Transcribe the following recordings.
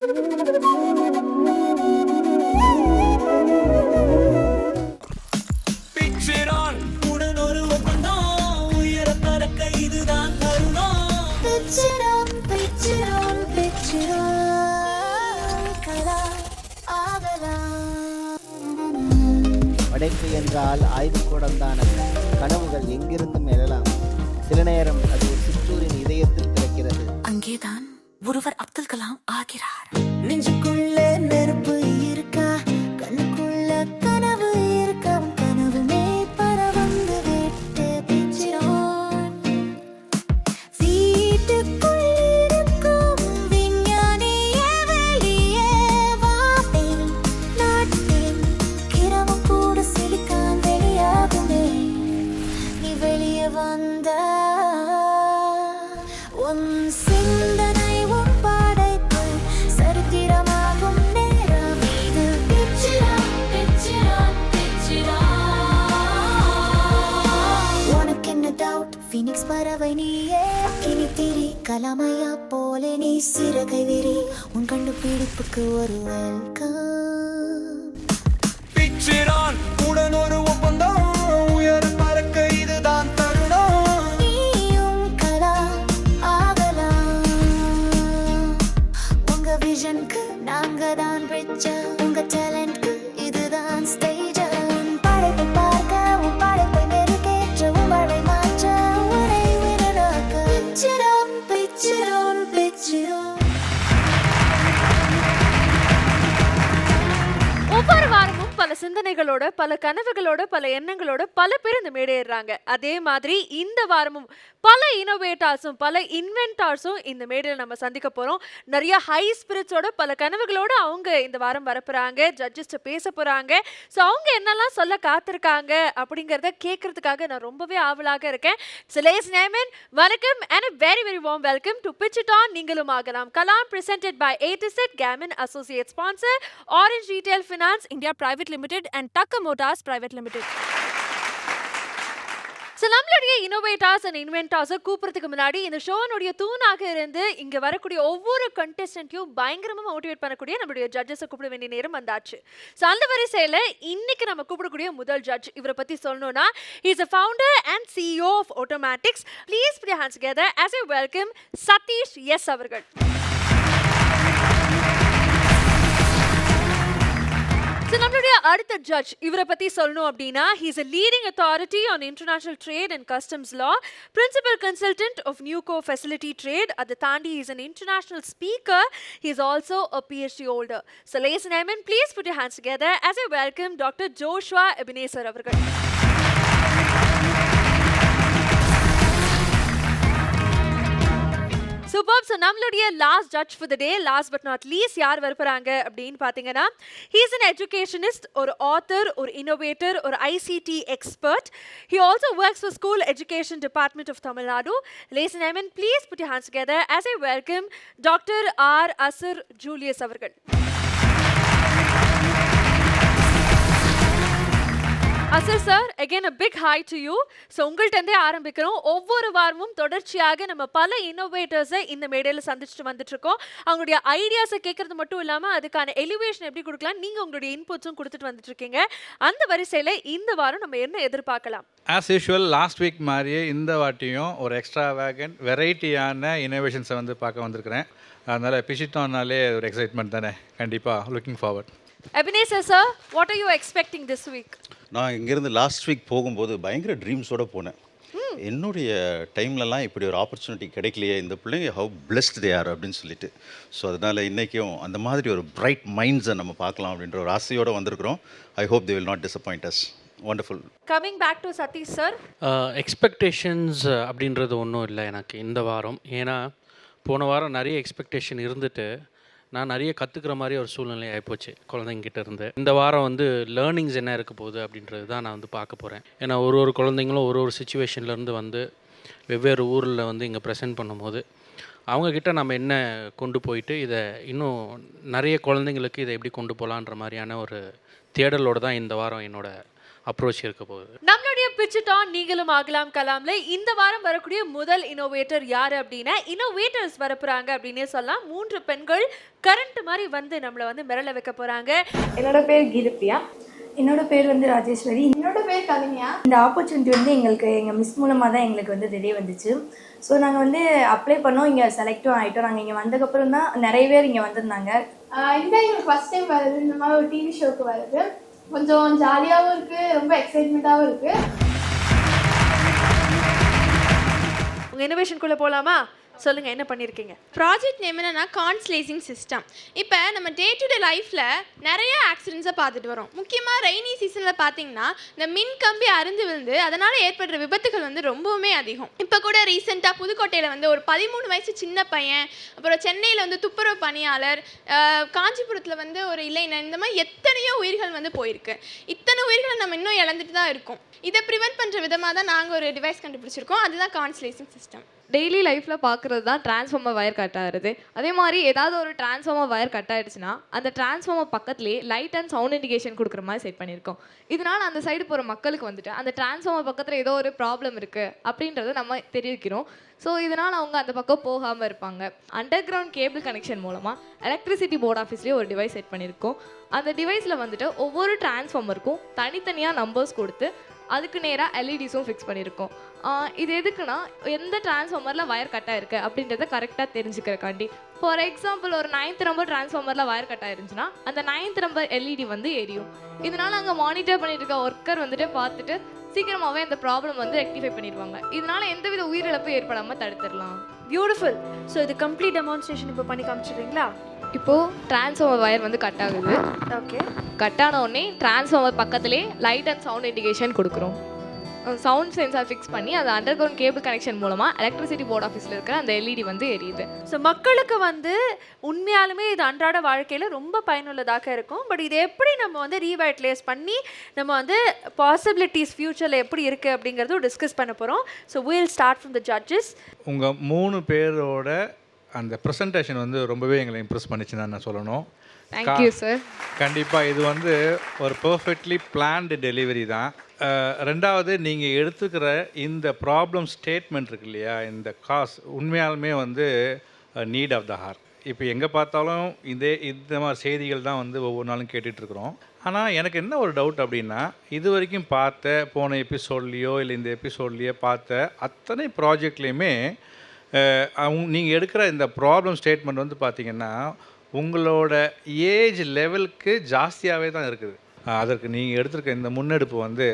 படைப்பு என்றால் ஆய்வுக்கூடம் தான். கனவுகள் எங்கிருந்தும் எழலாம். சில நேரம் அது ஒரு சிற்றூரின் இதயத்தில் பிறக்கிறது. அங்கேதான் ஒருவர் அப்துல் கலாம் ஆகிறார். நெஞ்சுக்குள்ளே நெருப்பு இருக்கா, கண்ணுக்குள்ள கனவு இருக்கா, கனவுமே பரவந்து விட்டு பிச்சிரோன். வீட்டுக்குள் இருக்கும் விஞ்ஞானியே வெளியே வாப்பேன், நாட்டேன் கிரமம் கூட சிலிக்கான் வெளியாகுமே. நீ வெளியே வந்த உன் சிந்தனை உன் படைப்பு சரித்திரமாகும் நேரம் இது. பிச்சிரான் பிச்சிரான் பிச்சிரான். உனக்கு என்ன டவுட்? ஃபீனிக்ஸ் பறவை நீயே, கிளி திரி கலமையா போலே நீ சிறகை விரி. உன் கண்டுபிடிப்புக்கு ஒரு வெல்கம். பிச்சிரான் உடன் ஒரு ஒப்பந்தம், உயர பறக்க இதுதான் தருணம். நீயும் கலாம் ஆகலாம். உங்க விஷனுக்கு நாங்க தான் பிரிட்ஜா, உங்க டேலண்ட்க்கு இதுதான் ஸ்டேஜ். உன் படைப்பை பார்க்க, உன் படைப்பை மெருகேற்ற, உங்களை மாற்ற, உன்னை விரலாக்க. பிச்சிரோன் பிச்சிரோன் பிச்சிரோன். ஒவ்வொரு வாரமும் பல சிந்தனைகளோட, பல கனவுகளோட, பல எண்ணங்களோட பல பேர் இந்த மேடையிடுறாங்க. அதே மாதிரி இந்த வாரமும் பல இனோவேட்டர்ஸும் பல இன்வென்டார்ஸும் இந்த மேடையில் நம்ம சந்திக்க போறோம். நிறைய ஹை ஸ்பிரிட்ஸோட பல கனவுகளோட அவங்க இந்த வாரம் வரப்போறாங்க, ஜட்ஜஸ்ட்ட பேச போறாங்க. ஸோ அவங்க என்னெல்லாம் சொல்ல காத்திருக்காங்க அப்படிங்கிறத கேட்கறதுக்காக நான் ரொம்பவே ஆவலாக இருக்கேன். ஸோ லேஸ் நேமன் வணக்கம் and a very very warm welcome to Pitch It On நீங்களும் ஆகலாம் Kalam, presented by A to Z Gammon, associate sponsor Orange Retail Finance India Private Limited and Tucker Motors Private Limited. So நம்மளுடைய innovators and இன்வென்டார்ஸை கூப்பிட்றதுக்கு முன்னாடி இந்த ஷோனுடைய தூணாக இருந்து இங்கே வரக்கூடிய ஒவ்வொரு கண்டெஸ்டன்ட்டையும் பயங்கரமாக மோட்டிவேட் பண்ணக்கூடிய நம்மளுடைய ஜட்ஜஸை கூப்பிட வேண்டிய நேரம் வந்தாச்சு. ஸோ அந்த வரிசையில் இன்னைக்கு நம்ம கூப்பிடக்கூடிய முதல் ஜட்ஜ், இவரை பற்றி சொல்லணும்னா is a founder and CEO of Automatics. Please put your hands together as I welcome Satish S அவர்கள். ஸோ நம்மளுடைய அடுத்த ஜட்ஜ், இவரை பற்றி சொல்லணும் அப்படின்னா he's a leading authority on international trade and customs law, principal consultant of Newco facility trade. அதை தாண்டி is an international speaker. He is also a PhD holder. So லேஸ் நேமன் please put your hands together as I welcome doctor Joshua Ebenezer அவர்கள். Super. So நம்மளுடைய last judge for the day, last but not least யார் வரப்போறாங்க அப்படின்னு பார்த்தீங்கன்னா he's an educationist, ஒரு author, ஒரு இன்னோவேட்டர், ஒரு ICT expert. He also works for school education department of Tamil Nadu. லேஸ் நேமன் please put your hands together as I welcome doctor R Azar Julius அவர்கள். Azar sir, again a big hi to you. So உங்கள்கிட்டருந்தே ஆரம்பிக்கிறோம். ஒவ்வொரு வாரமும் தொடர்ச்சியாக நம்ம பல இன்னோவேட்டர்ஸை இந்த மேடையில் சந்திச்சுட்டு வந்துட்டுருக்கோம். அவங்களுடைய ஐடியாஸை கேட்கறது மட்டும் இல்லாமல் அதுக்கான எலிவேஷன் எப்படி கொடுக்கலாம், நீங்கள் உங்களுடைய இன்புட்ஸும் கொடுத்துட்டு வந்துட்டுருக்கீங்க. அந்த வரிசையில் இந்த வாரம் நம்ம என்ன எதிர்பார்க்கலாம்? ஆஸ் யூஷுவல் லாஸ்ட் வீக் மாதிரியே இந்த வாட்டியும் ஒரு எக்ஸ்ட்ரா வேகன் வெரைட்டியான இனோவேஷன்ஸை வந்து பார்க்க வந்திருக்கிறேன். அதனால் பிச்சிட்டோன்னாலே ஒரு எக்ஸைட்மெண்ட் தானே. கண்டிப்பாக looking forward. Ebenezer sir, what are you expecting this week? நான் இங்கேருந்து லாஸ்ட் வீக் போகும்போது பயங்கர ட்ரீம்ஸோடு போனேன். என்னுடைய டைம்லலாம் இப்படி ஒரு ஆப்பர்ச்சுனிட்டி கிடைக்கலையே, இந்த பிள்ளைங்க ஹவ் பிளெஸ்ட் தே ஆர் அப்படின்னு சொல்லிட்டு. ஸோ அதனால் இன்றைக்கும் அந்த மாதிரி ஒரு பிரைட் மைண்ட்ஸை நம்ம பார்க்கலாம் அப்படின்ற ஒரு ஆசையோடு வந்திருக்கிறோம். I hope they will not disappoint us. Wonderful. Coming back to Satish sir, expectations அப்படின்றது ஒன்றும் இல்லை எனக்கு இந்த வாரம். ஏன்னா போன வாரம் நிறைய எக்ஸ்பெக்டேஷன் இருந்துட்டு நான் நிறைய கற்றுக்கிற மாதிரி ஒரு சூழ்நிலை ஆகிப்போச்சு குழந்தைங்கிட்ட இருந்து. இந்த வாரம் வந்து லேர்னிங்ஸ் என்ன இருக்க போகுது அப்படின்றது தான் நான் வந்து பார்க்க போகிறேன். ஏன்னா ஒரு குழந்தைங்களும் ஒரு சுச்சுவேஷன்லேருந்து வந்து வெவ்வேறு ஊரில் வந்து இங்கே ப்ரெசென்ட் பண்ணும்போது அவங்கக்கிட்ட நம்ம என்ன கொண்டு போயிட்டு இதை இன்னும் நிறைய குழந்தைங்களுக்கு இதை எப்படி கொண்டு போகலான்ற மாதிரியான ஒரு தேடலோடு தான் இந்த வாரம் என்னோடய அப்ரோச் இருக்க போகுது. நம்மளுடைய பிச்சிட்டான் நீங்களும் ஆகலாம் கலாம்ல இந்த வாரம் வரக்கூடிய முதல் இன்னோவேட்டர் யாரு அப்படின்னா இன்னோவேட்டர்ஸ் வரப்போறாங்க அப்படின்னே சொல்லலாம். 3 பெண்கள் கரண்ட் மாதிரி வந்து நம்மளை வந்து மிரள வைக்க போறாங்க. என்னோட பேர் கீதப்பிரியா. என்னோட பேர் வந்து ராஜேஸ்வரி. என்னோட பேர் கவிஞா. இந்த ஆப்பர்ச்சுனிட்டி வந்து எங்கள் மிஸ் மூலமாக தான் எங்களுக்கு வந்து தெரிய வந்துச்சு. ஸோ நாங்கள் வந்து அப்ளை பண்ணோம், இங்கே செலக்டும் ஆகிட்டோம். நாங்கள் இங்கே வந்ததுக்கப்புறம் தான் நிறைய பேர் இங்கே வந்திருந்தாங்க. இந்த எங்களுக்கு ஃபர்ஸ்ட் டைம் வருது, இந்த மாதிரி ஒரு டிவி ஷோக்கு வருது. கொஞ்சம் ஜாலியாகவும் இருக்குது, ரொம்ப எக்ஸைட்மெண்ட்டாகவும் இருக்குது. உங்க இனோவேஷனுக்குள்ள போலாமா? சொல்லுங்க, என்ன பண்ணிருக்கீங்க? ப்ராஜெக்ட் நேம் என்னன்னா கான்ஸ்லேசிங் சிஸ்டம். இப்போ நம்ம டே டு டே லைஃப்பில் நிறைய ஆக்சிடென்ட்ஸை பார்த்துட்டு வரோம். முக்கியமாக ரெய்னி சீசனில் பார்த்தீங்கன்னா இந்த மின் கம்பி அருந்து விழுந்து அதனால் ஏற்படுற விபத்துகள் வந்து ரொம்பவுமே அதிகம். இப்போ கூட ரீசெண்டாக புதுக்கோட்டையில் வந்து ஒரு 13 வயசு சின்ன பையன், அப்புறம் சென்னையில் வந்து துப்புரவு பணியாளர், காஞ்சிபுரத்தில் வந்து ஒரு இளைஞன், இந்த மாதிரி எத்தனையோ உயிர்கள் வந்து போயிருக்கு. இத்தனை உயிர்களை நம்ம இன்னும் இழந்துட்டு தான் இருக்கோம். இதை ப்ரிவென்ட் பண்ணுற விதமாக தான் நாங்கள் ஒரு டிவைஸ் கண்டுபிடிச்சிருக்கோம். அதுதான் கான்ஸ்லேசிங் சிஸ்டம். டெய்லி லைஃப்பில் பார்க்குறது தான் டிரான்ஸ்ஃபார்மர் வயர் கட் ஆகுது. அதே மாதிரி ஏதாவது ஒரு டிரான்ஸ்ஃபார்மர் வயர் கட் ஆகிடுச்சுன்னா அந்த டிரான்ஸ்ஃபார்மர் பக்கத்துலேயே லைட் அண்ட் சவுண்ட் இண்டிகேஷன் கொடுக்குற மாதிரி செட் பண்ணியிருக்கோம். இதனால் அந்த சைடு போகிற மக்களுக்கு வந்துட்டு அந்த டிரான்ஸ்ஃபார்மர் பக்கத்தில் ஏதோ ஒரு ப்ராப்ளம் இருக்குது அப்படின்றத நம்ம தெரிவிக்கிறோம். ஸோ இதனால் அவங்க அந்த பக்கம் போகாமல் இருப்பாங்க. அண்டர் கிரவுண்ட் கேபிள் கனெக்ஷன் மூலமாக எலக்ட்ரிசிட்டி போர்ட் ஆஃபீஸ்லேயே ஒரு டிவைஸ் செட் பண்ணியிருக்கோம். அந்த டிவைஸில் வந்துட்டு ஒவ்வொரு டிரான்ஸ்ஃபார்மருக்கும் தனித்தனியாக நம்பர்ஸ் கொடுத்து அதுக்கு நேராக எல்இடிஸும் ஃபிக்ஸ் பண்ணியிருக்கோம். இது எதுக்குன்னா எந்த டிரான்ஸ்ஃபார்மரில் வயர் கட் ஆகிருக்கு அப்படின்றத கரெக்டாக தெரிஞ்சுக்கிறக்காண்டி. ஃபார் எக்ஸாம்பிள் ஒரு 9th நம்பர் டிரான்ஸ்ஃபார்மரில் வயர் கட் ஆயிருந்துச்சுன்னா அந்த 9th நம்பர் எல்இடி வந்து எரியும். இதனால் அங்கே மானிட்டர் பண்ணிட்டு இருக்க ஒர்க்கர் வந்துட்டு பார்த்துட்டு சீக்கிரமாகவே அந்த ப்ராப்ளம் வந்து ரெக்டிஃபை பண்ணிடுவாங்க. இதனால் எந்தவித உயிரிழப்பு ஏற்படாமல் தடுத்துடலாம். பியூட்டிஃபுல். ஸோ இது கம்ப்ளீட் டெமான்ஸ்ட்ரேஷன் இப்போ பண்ணி காமிச்சிடுறீங்களா? இப்போது டிரான்ஸ்ஃபார்மர் வயர் வந்து கட் ஆகுது. ஓகே, கட் ஆன உடனே டிரான்ஸ்ஃபார்மர் பக்கத்துலேயே லைட் அண்ட் சவுண்ட் இண்டிகேஷன் கொடுக்குறோம். சவுண்ட் சென்சார் ஃபிக்ஸ் பண்ணி அது அண்டர் கிரவுண்ட் கேபிள் கனெக்ஷன் மூலமாக எலக்ட்ரிசிட்டி போர்ட் ஆஃபீஸில் இருக்கிற அந்த எல்இடி வந்து எரியுது. ஸோ மக்களுக்கு வந்து உண்மையாலுமே இது அன்றாட வாழ்க்கையில் ரொம்ப பயனுள்ளதாக இருக்கும். பட் இது எப்படி நம்ம வந்து ரீவைட்லைஸ் பண்ணி நம்ம வந்து பாசிபிலிட்டிஸ் ஃப்யூச்சரில் எப்படி இருக்குது அப்படிங்கிறதும் டிஸ்கஸ் பண்ண போகிறோம். So we'll start from the judges. உங்கள் 3 பேரோட அந்த ப்ரெசன்டேஷன் வந்து ரொம்பவே எங்களை இம்ப்ரெஸ் பண்ணிச்சுன்னு நான் சொல்லணும். Thank you sir. கண்டிப்பாக இது வந்து ஒரு பர்ஃபெக்ட்லி பிளான்டு டெலிவரி தான். ரெண்டாவது, நீங்கள் எடுத்துக்கிற இந்த ப்ராப்ளம் ஸ்டேட்மெண்ட் இருக்கு இல்லையா, இந்த காஸ் உண்மையாலுமே வந்து நீட் ஆஃப் த ஹார். இப்போ எங்கே பார்த்தாலும் இந்த மாதிரி செய்திகள் தான் வந்து ஒவ்வொரு நாளும் கேட்டுட்ருக்குறோம். ஆனால் எனக்கு என்ன ஒரு டவுட் அப்படின்னா, இது வரைக்கும் போன எபிசோட்லேயோ இல்லை இந்த எபிசோட்லேயோ பார்த்த அத்தனை ப்ராஜெக்ட்லேயுமே நீங்கள் எடுக்கிற இந்த ப்ராப்ளம் ஸ்டேட்மெண்ட் வந்து பார்த்திங்கன்னா உங்களோட ஏஜ் லெவலுக்கு ஜாஸ்தியாகவே தான் இருக்குது. அதற்கு நீங்கள் எடுத்திருக்க இந்த முன்னெடுப்பு வந்து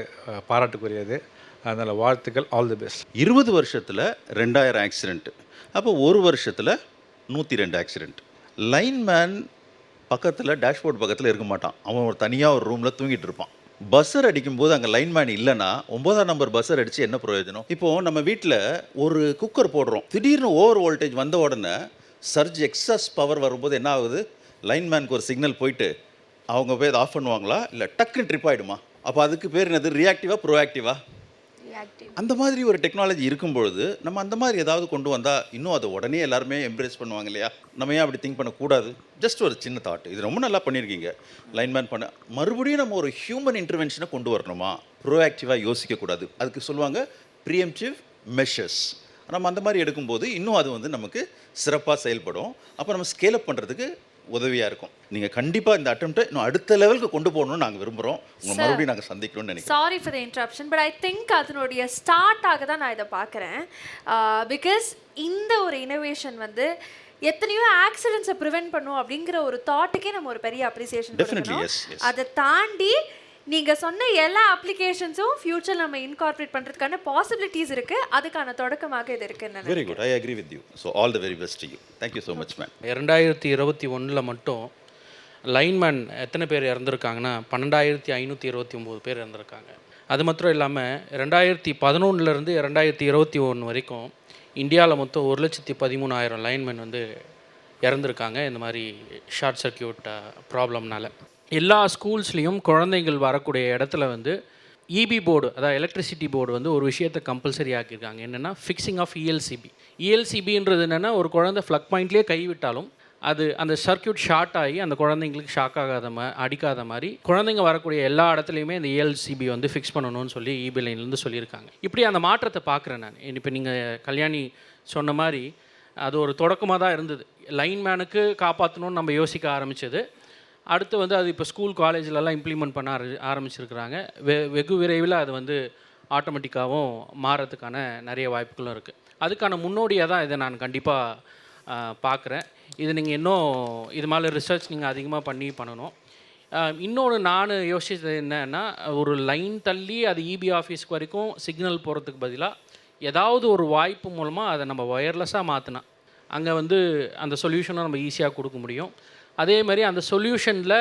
பாராட்டுக்குரியது. அதனால் வாழ்த்துக்கள், ஆல் தி பெஸ்ட். 20 வருஷத்தில் 2000 ஆக்சிடென்ட், அப்போ ஒரு வருஷத்தில் 102 ஆக்சிடென்ட். லைன்மேன் பக்கத்தில் டேஷ்போர்ட் பக்கத்தில் இருக்க மாட்டான், அவன் ஒரு தனியாக ஒரு ரூமில் தூங்கிட்டு இருப்பான். பஸ்ஸர் அடிக்கும்போது அங்கே லைன்மேன் இல்லைன்னா 9ஆம் நம்பர் பஸ்ஸர் அடித்து என்ன பிரயோஜனம்? இப்போது நம்ம வீட்டில் ஒரு குக்கர் போடுறோம், திடீர்னு ஓவர் வோல்டேஜ் வந்த உடனே சர்ஜ் எக்ஸஸ் பவர் வரும்போது என்ன ஆகுது? லைன்மேனுக்கு ஒரு சிக்னல் போயிட்டு அவங்க போய் அதை ஆஃப் பண்ணுவாங்களா, இல்லை டக்குன்னு ட்ரிப் ஆகிடுமா? அப்போ அதுக்கு பேர் என்னது? ரியாக்டிவா ப்ரோஆக்டிவா? அந்த மாதிரி ஒரு டெக்னாலஜி இருக்கும்பொழுது நம்ம அந்த மாதிரி ஏதாவது கொண்டு வந்தால் இன்னும் அதை உடனே எல்லாருமே எம்ப்ரேஸ் பண்ணுவாங்க இல்லையா? நம்ம ஏன் அப்படி திங்க் பண்ணக்கூடாது? ஜஸ்ட் ஒரு சின்ன தாட். இது ரொம்ப நல்லா பண்ணியிருக்கீங்க லைன்மேன் பண்ண. மறுபடியும் நம்ம ஒரு ஹியூமன் இன்டர்வென்ஷனை கொண்டு வரணுமா? ப்ரோஆக்டிவாக யோசிக்கக்கூடாது. அதுக்கு சொல்லுவாங்க ப்ரீஎம்ப்டிவ் மெஷர்ஸ். நம்ம அந்த மாதிரி எடுக்கும்போது இன்னும் அது வந்து நமக்கு சிறப்பாக செயல்படும். அப்போ நம்ம ஸ்கேல் அப் பண்ணுறதுக்கு உதவியாக இருக்கும். நீங்கள் கண்டிப்பாக இந்த அட்டெம்ப்டை இன்னும் அடுத்த லெவலுக்கு கொண்டு போகணும்னு நாங்கள் விரும்புகிறோம். உங்களை மறுபடியும் நாங்கள் சந்திக்கணும்னு நினைக்கிறோம். Sorry for the interruption, but I think அதனுடைய ஸ்டார்ட்டாக தான் நான் இதை பார்க்குறேன். பிகாஸ் இந்த ஒரு இனோவேஷன் வந்து எத்தனையோ ஆக்சிடென்ட்ஸை ப்ரிவென்ட் பண்ணும் அப்படிங்கிற ஒரு தாட்டுக்கே நம்ம ஒரு பெரிய அப்ரிசியேஷன் கொடுக்கணும். அதை தாண்டி நீங்கள் சொன்ன எல்லா அப்ளிகேஷன்ஸும் ஃபியூச்சர் நம்ம இன்கார்பரேட் பண்ணுறதுக்கான பாசிபிலிட்டிஸ் இருக்குது. அதுக்கான தொடக்கமாக இது இருக்குது. Very good, I agree with you. So all the very best to you. Thank you so much ma'am. 2021 மட்டும் லைன்மேன் எத்தனை பேர் இறந்துருக்காங்கன்னா 12,529 பேர் இறந்துருக்காங்க. அது மாத்திரம் இல்லாமல் 2011 2021 வரைக்கும் இந்தியாவில் மொத்தம் 1,13,000 லைன்மேன் வந்து இறந்துருக்காங்க இந்த மாதிரி ஷார்ட் சர்க்கியூட் ப்ராப்ளம்னால. எல்லா ஸ்கூல்ஸ்லேயும் குழந்தைகள் வரக்கூடிய இடத்துல வந்து இபி போர்டு, அதாவது எலக்ட்ரிசிட்டி போர்டு வந்து ஒரு விஷயத்தை கம்பல்சரி ஆக்கியிருக்காங்க. என்னென்னா ஃபிக்ஸிங் ஆஃப் இஎல்சிபி. இஎல்சிபின்றது என்னென்னா ஒரு குழந்தை ஃப்ளக் பாயிண்ட்லேயே கைவிட்டாலும் அது அந்த சர்க்யூட் ஷார்ட் ஆகி அந்த குழந்தைங்களுக்கு ஷாக் ஆகாத அடிக்காத மாதிரி குழந்தைங்க வரக்கூடிய எல்லா இடத்துலையுமே இந்த ஏஎல்சிபி வந்து ஃபிக்ஸ் பண்ணணும்னு சொல்லி இபி லைன்லேருந்து சொல்லியிருக்காங்க. இப்படி அந்த மாற்றத்தை பார்க்குறேன் நான். இப்போ நீங்கள் கல்யாணி சொன்ன மாதிரி அது ஒரு தொடக்கமாக தான் இருந்தது. லைன்மேனுக்கு காப்பாற்றணும்னு நம்ம யோசிக்க ஆரம்பித்தது. அடுத்து வந்து அது இப்போ ஸ்கூல் காலேஜிலலாம் இம்ப்ளிமெண்ட் பண்ண ஆரம்பிச்சிருக்கிறாங்க. வெகு விரைவில் அது வந்து ஆட்டோமேட்டிக்காகவும் மாறதுக்கான நிறைய வாய்ப்புகளும் இருக்குது. அதுக்கான முன்னோடியாக தான் இதை நான் கண்டிப்பாக பார்க்குறேன். இது நீங்கள் இன்னும் இது மேலே ரிசர்ச் நீங்கள் அதிகமாக பண்ணணும். இன்னொன்று நான் யோசிச்சது என்னன்னா, ஒரு லைன் தள்ளி அது இபி ஆஃபீஸ்க்கு வரைக்கும் சிக்னல் போகிறதுக்கு பதிலாக ஏதாவது ஒரு வாய்ப்பு மூலமாக அதை நம்ம ஒயர்லெஸ்ஸாக மாற்றினா அங்கே வந்து அந்த சொல்யூஷனை நம்ம ஈஸியாக கொடுக்க முடியும். அதே மாதிரி அந்த சொல்யூஷனில்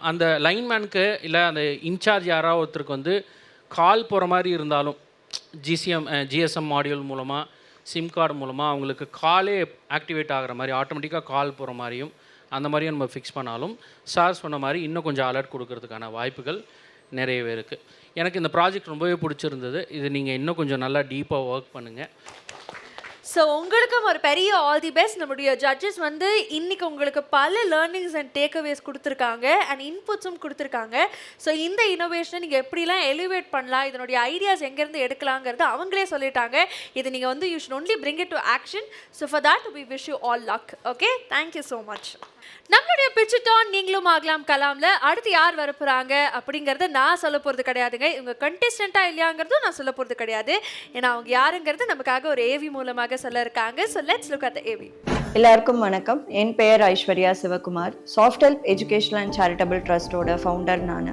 அந்த லைன்மேனுக்கு இல்லை அந்த இன்சார்ஜ் யாராவது ஒருத்தருக்கு வந்து கால் போகிற மாதிரி இருந்தாலும் ஜிஎஸ்எம் மாடியூல் மூலமாக சிம் கார்டு மூலமாக அவங்களுக்கு காலே ஆக்டிவேட் ஆகிற மாதிரி ஆட்டோமேட்டிக்காக கால் போகிற மாதிரியும் அந்த மாதிரியும் நம்ம ஃபிக்ஸ் பண்ணாலும் சார் சொன்ன மாதிரி இன்னும் கொஞ்சம் அலர்ட் கொடுக்கறதுக்கான வாய்ப்புகள் நிறையவே இருக்குது. எனக்கு இந்த ப்ராஜெக்ட் ரொம்பவே பிடிச்சிருந்தது. இது நீங்கள் இன்னும் கொஞ்சம் நல்லா டீப்பாக ஒர்க் பண்ணுங்கள். ஸோ உங்களுக்கும் ஒரு பெரிய ஆல் தி பெஸ்ட். நம்முடைய ஜட்ஜஸ் வந்து இன்னைக்கு உங்களுக்கு பல லேர்னிங்ஸ் அண்ட் டேக்அவேஸ் கொடுத்துருக்காங்க அண்ட் இன்புட்ஸும் கொடுத்துருக்காங்க. ஸோ இந்த இனோவேஷனை நீங்கள் எப்படிலாம் எலிவேட் பண்ணலாம், இதனுடைய ஐடியாஸ் எங்கேருந்து எடுக்கலாங்கிறது அவங்களே சொல்லிட்டாங்க. இது நீங்கள் வந்து you should only bring it to action. So for that we wish you all luck. Okay, thank you so much. நம்மளுடைய பிச்சுட்டான் நீங்களும் ஆகலாம் கலாம்ல அடுத்து யார் வரப்போறாங்க அப்படிங்கறத நான் சொல்ல போறது கிடையாதுங்க. இவங்க கண்டெஸ்டண்டா இல்லையாங்கிறதும் நான் சொல்ல போறது கிடையாது. ஏன்னா அவங்க யாருங்கிறது நமக்காக ஒரு ஏவி மூலமாக சொல்ல இருக்காங்க. So let's look at the AV. எல்லாருக்கும் வணக்கம். என் பெயர் Aishwarya Sivakumar. Soft help educational and charitable ட்ரஸ்டோட ஃபவுண்டர் நான்.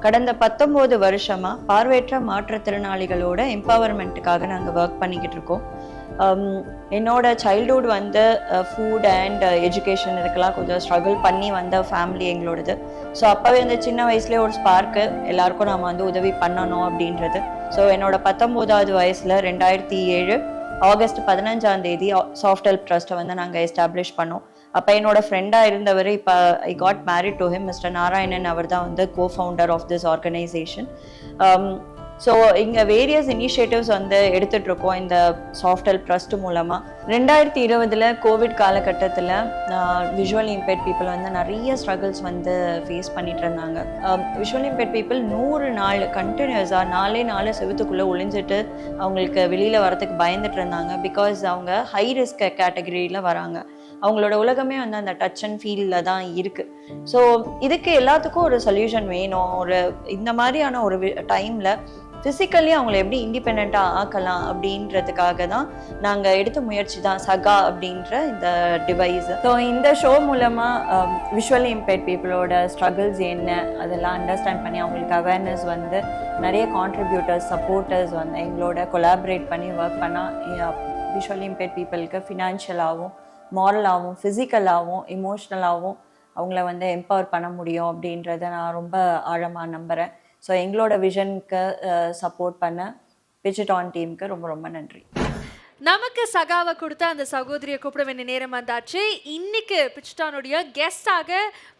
கடந்த 19 வருஷமா பார்வையற்ற மாற்றுத்திறனாளிகளோட எம்பவர்மெண்ட்டுக்காக நாங்கள் ஒர்க் பண்ணிக்கிட்டு இருக்கோம். என்னோட சைல்ட்ஹுட் வந்து ஃபுட் அண்ட் எஜுகேஷன் இதுக்கெல்லாம் கொஞ்சம் ஸ்ட்ரகிள் பண்ணி வந்த ஃபேமிலி எங்களோடது. ஸோ அப்போவே இந்த சின்ன வயசுலேயே ஒரு ஸ்பார்க்கு எல்லாருக்கும் நம்ம வந்து உதவி பண்ணணும் அப்படின்றது. ஸோ என்னோட 19வது வயசில் 2007 ஆகஸ்ட் 15 சாஃப்ட் ஹெல்ப் ட்ரஸ்ட்டை வந்து நாங்கள் எஸ்டாப்ளிஷ் பண்ணோம். அப்போ என்னோட ஃப்ரெண்டாக இருந்தவர், இப்போ I got married to him, mister Narayanan. அவர் தான் வந்து cofounder of this organisation. So இங்கே வேரியஸ் இனிஷியேட்டிவ்ஸ் வந்து எடுத்துகிட்ருக்கோம் இந்த சாஃப்ட் ஹெல்ப் ட்ரஸ்ட் மூலமாக. 2020 கோவிட் காலகட்டத்தில் விஷுவலி இம்பேர்ட் பீப்புள் வந்து நிறைய ஸ்ட்ரகிள்ஸ் வந்து ஃபேஸ் பண்ணிட்டு இருந்தாங்க. விஷுவலி இம்பேர்ட் பீப்புள் 100 நாள் கண்டினியூஸாக 4 செவத்துக்குள்ளே ஒளிஞ்சிட்டு அவங்களுக்கு வெளியில் வரத்துக்கு பயந்துட்டு இருந்தாங்க. பிகாஸ் அவங்க ஹை ரிஸ்க் கேட்டகரியில் வராங்க. அவங்களோட உலகமே வந்து அந்த டச் அண்ட் ஃபீலில் தான் இருக்குது. ஸோ இதுக்கு எல்லாத்துக்கும் ஒரு சொல்யூஷன் வேணும். ஒரு இந்த மாதிரியான ஒரு டைமில் ஃபிசிக்கலி அவங்கள எப்படி இண்டிபெண்ட்டாக ஆக்கலாம் அப்படின்றதுக்காக தான் நாங்கள் எடுத்த முயற்சி தான் சகா அப்படின்ற இந்த டிவைஸ். ஸோ இந்த ஷோ மூலமாக விஷுவலி இம்பேர்ட் பீப்புளோட ஸ்ட்ரகிள்ஸ் என்ன அதெல்லாம் அண்டர்ஸ்டாண்ட் பண்ணி அவங்களுக்கு அவேர்னஸ் வந்து நிறைய கான்ட்ரிபியூட்டர்ஸ் சப்போர்ட்டர்ஸ் வந்து எங்களோட கொலாபரேட் பண்ணி ஒர்க் பண்ணால் விஷுவலி இம்பேர்ட் பீப்புளுக்கு ஃபினான்ஷியலாகவும் மாரலாகவும் ஃபிசிக்கலாகவும் இமோஷ்னலாகவும் அவங்கள வந்து எம்பவர் பண்ண முடியும் அப்படின்றத நான் ரொம்ப ஆழமாக நம்புகிறேன். ஸோ எங்களோட விஷனுக்கு சப்போர்ட் பண்ண பிச்சுட்டான் டீமுக்கு ரொம்ப ரொம்ப நன்றி. நமக்கு சகாவை கொடுத்த அந்த சகோதரியை கூப்பிட வேண்டிய நேரம் வந்தாச்சு. இன்னைக்கு பிச்சுட்டானுடைய கெஸ்டாக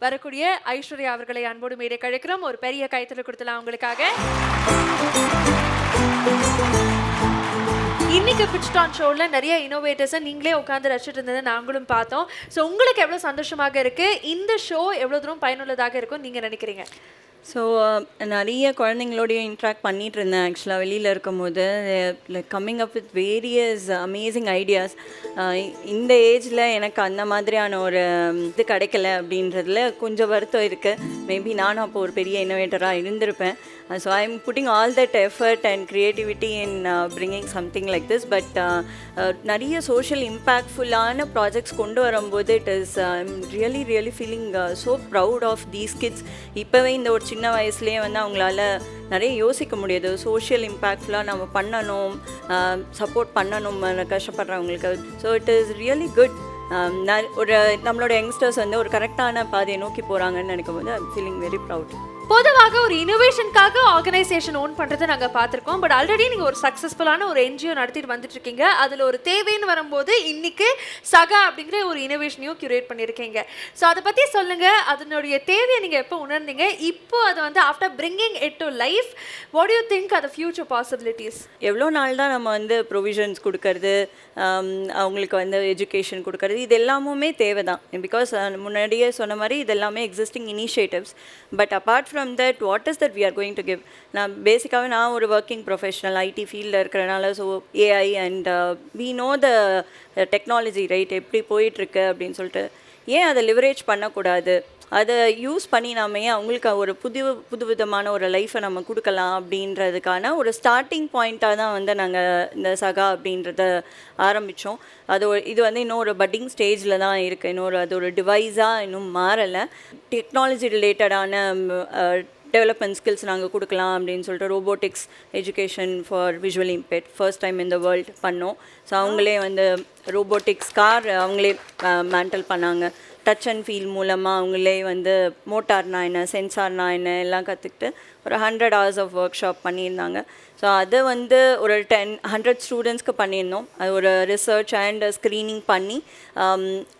வரக்கூடிய ஐஸ்வர்யா அவர்களை அன்போடு மேடை கழிக்கிறோம். ஒரு பெரிய கைத்தறி கொடுத்தலாம் அவங்களுக்காக. இன்னைக்கு பிச்சுட்டான் ஷோவில் நிறைய இனோவேட்டர்ஸை நீங்களே உட்காந்து ரசிச்சுட்டு இருந்ததை நாங்களும் பார்த்தோம். ஸோ உங்களுக்கு எவ்வளோ சந்தோஷமாக இருக்குது, இந்த ஷோ எவ்வளோ தூரம் பயனுள்ளதாக இருக்கும் நீங்கள் நினைக்கிறீங்க? ஸோ நிறைய குழந்தைங்களோடையும் இன்ட்ராக்ட் பண்ணிகிட்டு இருந்தேன். ஆக்சுவலாக வெளியில் இருக்கும் போது like coming up with various amazing ideas. இந்த ஏஜில் எனக்கு அந்த மாதிரியான ஒரு இது கிடைக்கல அப்படின்றதுல கொஞ்சம் வருத்தம் இருக்குது. மேபி நானும் அப்போ ஒரு பெரிய இன்னோவேட்டராக இருந்திருப்பேன். So I am putting all that effort and creativity in bringing something like this. But நிறைய சோஷியல் இம்பேக்ட்ஃபுல்லான ப்ராஜெக்ட்ஸ் கொண்டு வரும்போது it is I am really feeling so proud of these kids. இப்போவே இந்த ஒரு சின்ன வயசுலேயே வந்து அவங்களால நிறைய யோசிக்க முடியாது. சோஷியல் இம்பேக்ட்ஃபுல்லாக நம்ம பண்ணணும், சப்போர்ட் பண்ணணும் கஷ்டப்படுறவங்களுக்கு. So it is really good. ஒரு நம்மளோட யங்ஸ்டர்ஸ் வந்து ஒரு கரெக்டான பாதையை நோக்கி போகிறாங்கன்னு நினைக்கும் போது I am feeling very proud. பொதுவாக ஒரு இனோவேஷனுக்காக ஆர்கனைசேஷன் ஓன் பண்ணுறதை நாங்கள் பார்த்துருக்கோம். பட் ஆல்ரெடி நீங்கள் ஒரு சக்ஸஸ்ஃபுல்லான ஒரு என்ஜிஓ நடத்திட்டு வந்துட்டு இருக்கீங்க. அதில் ஒரு தேவைன்னு வரும்போது இன்னைக்கு சகா அப்படிங்கிற ஒரு இனோவேஷனையும் கியூரேட் பண்ணியிருக்கீங்க. ஸோ அதை பற்றி சொல்லுங்கள், அதனுடைய தேவையை நீங்கள் எப்போ உணர்ந்தீங்க, இப்போ அதை வந்து after bringing it to life what you think அது ஃபியூச்சர் பாசிபிலிட்டிஸ்? எவ்வளோ நாள் தான் நம்ம வந்து ப்ரொவிஷன்ஸ் கொடுக்கறது, அவங்களுக்கு வந்து எஜுகேஷன் கொடுக்கறது, இது எல்லாமுமே தேவை தான். பிகாஸ் முன்னாடியே சொன்ன மாதிரி இது எல்லாமே existing initiatives. But apart from that what is that we are going to give? நான் ஒரு ஒர்க்கிங் ப்ரொஃபஷனல் ஐடி ஃபீல்டில் இருக்கிறனால, so AI and we know the technology right எப்படி போயிட்டுருக்கு அப்படின்னு சொல்லிட்டு ஏன் அதை லிவரேஜ் பண்ணக்கூடாது? அதை யூஸ் பண்ணி நாம ஏன் அவங்களுக்கு ஒரு புது விதமான ஒரு லைஃப்பை நம்ம கொடுக்கலாம் அப்படின்றதுக்கான ஒரு ஸ்டார்டிங் பாயிண்ட்டாக தான் வந்து நாங்கள் இந்த சகா அப்படின்றத ஆரம்பித்தோம். இது வந்து இன்னும் ஒரு பட்டிங் ஸ்டேஜில் தான் இருக்குது. அது ஒரு டிவைஸாக இன்னும் மாறலை. டெக்னாலஜி ரிலேட்டடான டெவலப்மெண்ட் ஸ்கில்ஸ் நாங்கள் கொடுக்கலாம் அப்படின்னு சொல்லிட்டு robotics education for visually impaired first time இந்த வேர்ல்டு பண்ணோம். ஸோ அவங்களே வந்து ரோபோட்டிக்ஸ் கார் அவங்களே மேண்டல் பண்ணாங்க. டச் அண்ட் ஃபீல் மூலமாக அவங்களே வந்து மோட்டார்னா என்ன, சென்சார்னா என்ன எல்லாம் கற்றுக்கிட்டு ஒரு 100 hours ஆஃப் ஒர்க் ஷாப் பண்ணியிருந்தாங்க. ஸோ அதை வந்து ஒரு 100 ஸ்டூடெண்ட்ஸ்க்கு பண்ணியிருந்தோம். அது ஒரு ரிசர்ச் அண்ட் ஸ்க்ரீனிங் பண்ணி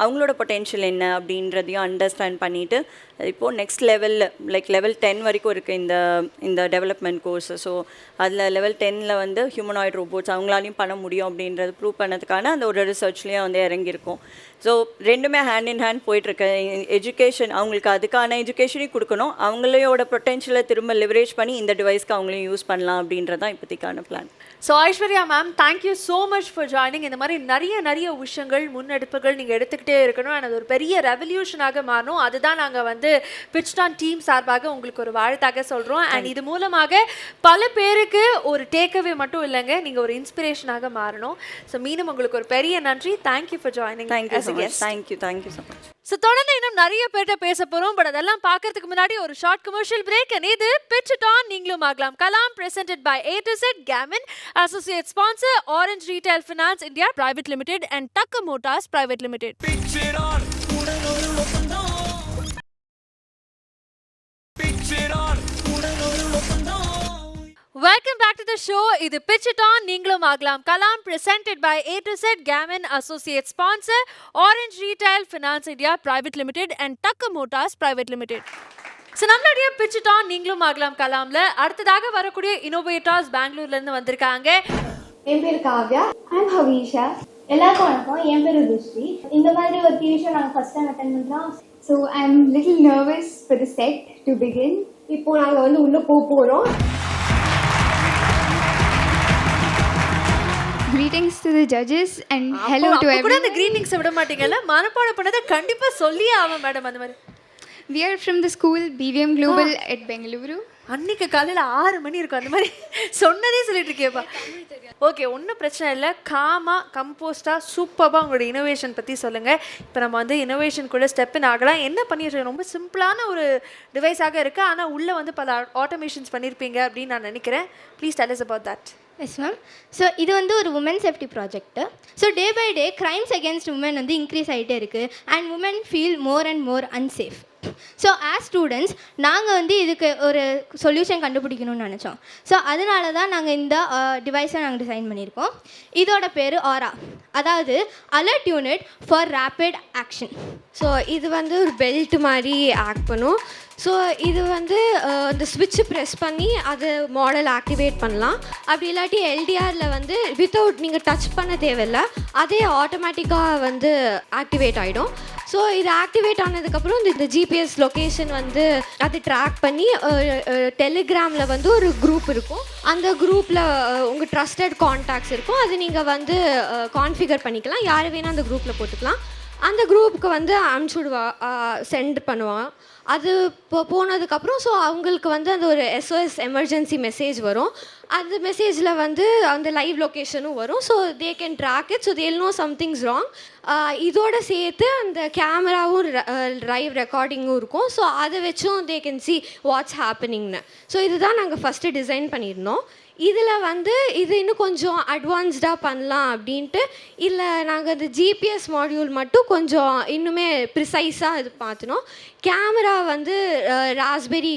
அவங்களோட பொட்டென்ஷியல் என்ன அப்படின்றதையும் அண்டர்ஸ்டாண்ட் பண்ணிவிட்டு இப்போது நெக்ஸ்ட் லெவலில் லெவல் 10 வரைக்கும் இருக்குது இந்த டெவலப்மெண்ட் கோர்ஸ். ஸோ அதில் லெவல் 10 வந்து ஹியூமனாய்ட் ரோபோட்ஸ் அவங்களாலையும் பண்ண முடியும் அப்படின்றது ப்ரூவ் பண்ணதுக்கான அந்த ஒரு ரிசர்ச்லேயும் வந்து இறங்கியிருக்கோம். ஸோ ரெண்டுமே ஹேண்ட் இன் ஹேண்ட் போயிட்டுருக்கு. எஜுகேஷன் அவங்களுக்கு அதுக்கான எஜுகேஷனையும் கொடுக்கணும், அவங்களோட பொட்டென்ஷியலை திரும்ப லிவரேஜ் பண்ணி இந்த டிவைஸ்க்கு அவங்களையும் யூஸ் பண்ணலாம் அப்படின்றதான் இப்போதைக்கான plan. So Aishwarya ma'am, thank you so much for joining. இந்த மாதிரி நிறைய விஷயங்கள் முன்னெடுப்புகள் நீங்கள் எடுத்துக்கிட்டே இருக்கணும் அண்ட் அது ஒரு பெரிய ரெவல்யூஷனாக மாறணும். அதுதான் நாங்கள் வந்து பிட்ச்டான் டீம் சார்பாக உங்களுக்கு ஒரு வாழ்த்தாக சொல்கிறோம். அண்ட் இது மூலமாக பல பேருக்கு ஒரு டேக்அவே மட்டும் இல்லைங்க, நீங்கள் ஒரு இன்ஸ்பிரேஷனாக மாறணும். ஸோ மீண்டும் உங்களுக்கு ஒரு பெரிய நன்றி. Thank you for joining. Thank you so much. So தொடர்ந்து இன்னும் நிறைய பேர்கிட்ட பேச போகிறோம். பட் அதெல்லாம் பார்க்கறதுக்கு முன்னாடி ஒரு ஷார்ட் கமர்ஷியல் பிரேக். அண்ட் இது பிட்ச் இட் ஆன் நீங்களும் ஆகலாம் Kalam, presented by A to Z Gammon, associate sponsor Orange Retail Finance India Private Limited and Tucker Motors Private Limited. Pitch it on, உடனொரு ஒப்பந்தம். Pitch it on, உடனொரு ஒப்பந்தம். Welcome back to the show. இது Pitch It On நீங்களும் ஆகலாம் Kalam, presented by A to Z Gammon, associate sponsor Orange Retail Finance India Private Limited and Tucker Motors Private Limited. So நம்மளுடைய Pitch It On நீங்களும் ஆகலாம் கலாம்ல அடுத்ததாக வரக்கூடிய innovators பெங்களூர்லேருந்து வந்திருக்காங்க. என் பேர் காவ்யா, ஐம் ஹவீஷா. எல்லாருக்கும் வணக்கம், என் பேர் துஷ்டி. இந்த மாதிரி ஒரு டிவி ஷோ நாங்கள் ஃபர்ஸ்ட் டைம் அட்டென்ட் பண்ணுறோம். So I M little nervous for the set to begin. இப்போ நாங்கள் வந்து உள்ளே போகிறோம். Greetings to the judges and hello to everyone. கூட அந்த greetings விட மாட்டீங்கல, மனப்பாடம் பண்ணத கண்டிப்பா சொல்லியே ஆவம் மேடம். அந்த மாதிரி We are from the school BVM Global at Bengaluru. அன்னைக்கு காலையில் 6 மணி இருக்கும். அந்த மாதிரி சொன்னதே சொல்லிட்டு இருக்கேப்பா. ஓகே, ஒன்றும் பிரச்சனை இல்லை. காமாக கம்போஸ்டாக சூப்பராக உங்களோட இனோவேஷன் பற்றி சொல்லுங்கள். இப்போ நம்ம வந்து இனோவேஷன் கூட ஸ்டெப்பின் ஆகலாம். என்ன பண்ணிட்டு ரொம்ப சிம்பிளான ஒரு டிவைஸாக இருக்குது, ஆனால் உள்ளே வந்து பல ஆட்டோமேஷன்ஸ் பண்ணியிருப்பீங்க அப்படின்னு நான் நினைக்கிறேன். Please tell us about that. Yes ma'am. So இது வந்து ஒரு woman safety project. So day by day crimes against woman வந்து இன்க்ரீஸ் ஆகிட்டே இருக்குது and woman feel more and more unsafe. So as students நாங்கள் வந்து இதுக்கு ஒரு சொல்யூஷன் கண்டுபிடிக்கணும்னு நினச்சோம். ஸோ அதனால தான் நாங்கள் இந்த டிவைஸை நாங்கள் டிசைன் பண்ணியிருக்கோம். இதோட பேர் ஆரா, அதாவது alert unit for rapid action. So இது வந்து ஒரு பெல்ட் மாதிரி ஆக்ட் பண்ணும். ஸோ இது வந்து இந்த ஸ்விட்சு ப்ரெஸ் பண்ணி அது மாடல் ஆக்டிவேட் பண்ணலாம். அப்படி இல்லாட்டி எல்டிஆரில் வந்து வித்தவுட் நீங்கள் டச் பண்ண தேவையில்லை, அதே ஆட்டோமேட்டிக்காக வந்து ஆக்டிவேட் ஆகிடும். ஸோ இது ஆக்டிவேட் ஆனதுக்கப்புறம் இந்த ஜிபிஎஸ் லொக்கேஷன் வந்து அது ட்ராக் பண்ணி டெலிகிராமில் வந்து ஒரு குரூப் இருக்கும். அந்த குரூப்பில் உங்கள் ட்ரஸ்டட் கான்டாக்ட்ஸ் இருக்கும். அது நீங்கள் வந்து கான்ஃபிகர் பண்ணிக்கலாம். யார் வேணால் அந்த குரூப்பில் போட்டுக்கலாம். அந்த குரூப்புக்கு வந்து அனுப்பிச்சுடுவா, சென்ட் பண்ணுவான். அது இப்போ போனதுக்கப்புறம் ஸோ அவங்களுக்கு வந்து அந்த ஒரு SOS எமர்ஜென்சி மெசேஜ் வரும். அந்த மெசேஜில் வந்து அந்த லைவ் லொக்கேஷனும் வரும். So they can track it. So they'll know something's wrong. இதோடு சேர்த்து அந்த கேமராவும் லைவ் ரெக்கார்டிங்கும் இருக்கும். ஸோ அதை வச்சும் தே கேன் சி வாட்ஸ் ஹேப்பனிங்னு. ஸோ இதுதான் நாங்கள் ஃபஸ்ட்டு டிசைன் பண்ணியிருந்தோம். இதில் வந்து இது இன்னும் கொஞ்சம் அட்வான்ஸ்டாக பண்ணலாம் அப்படின்ட்டு, இல்லை நாங்கள் இந்த ஜிபிஎஸ் மாடியூல் மட்டும் கொஞ்சம் இன்னுமே ப்ரிசைஸாக இது பார்த்துனோம். கேமரா வந்து ராஸ்பெரி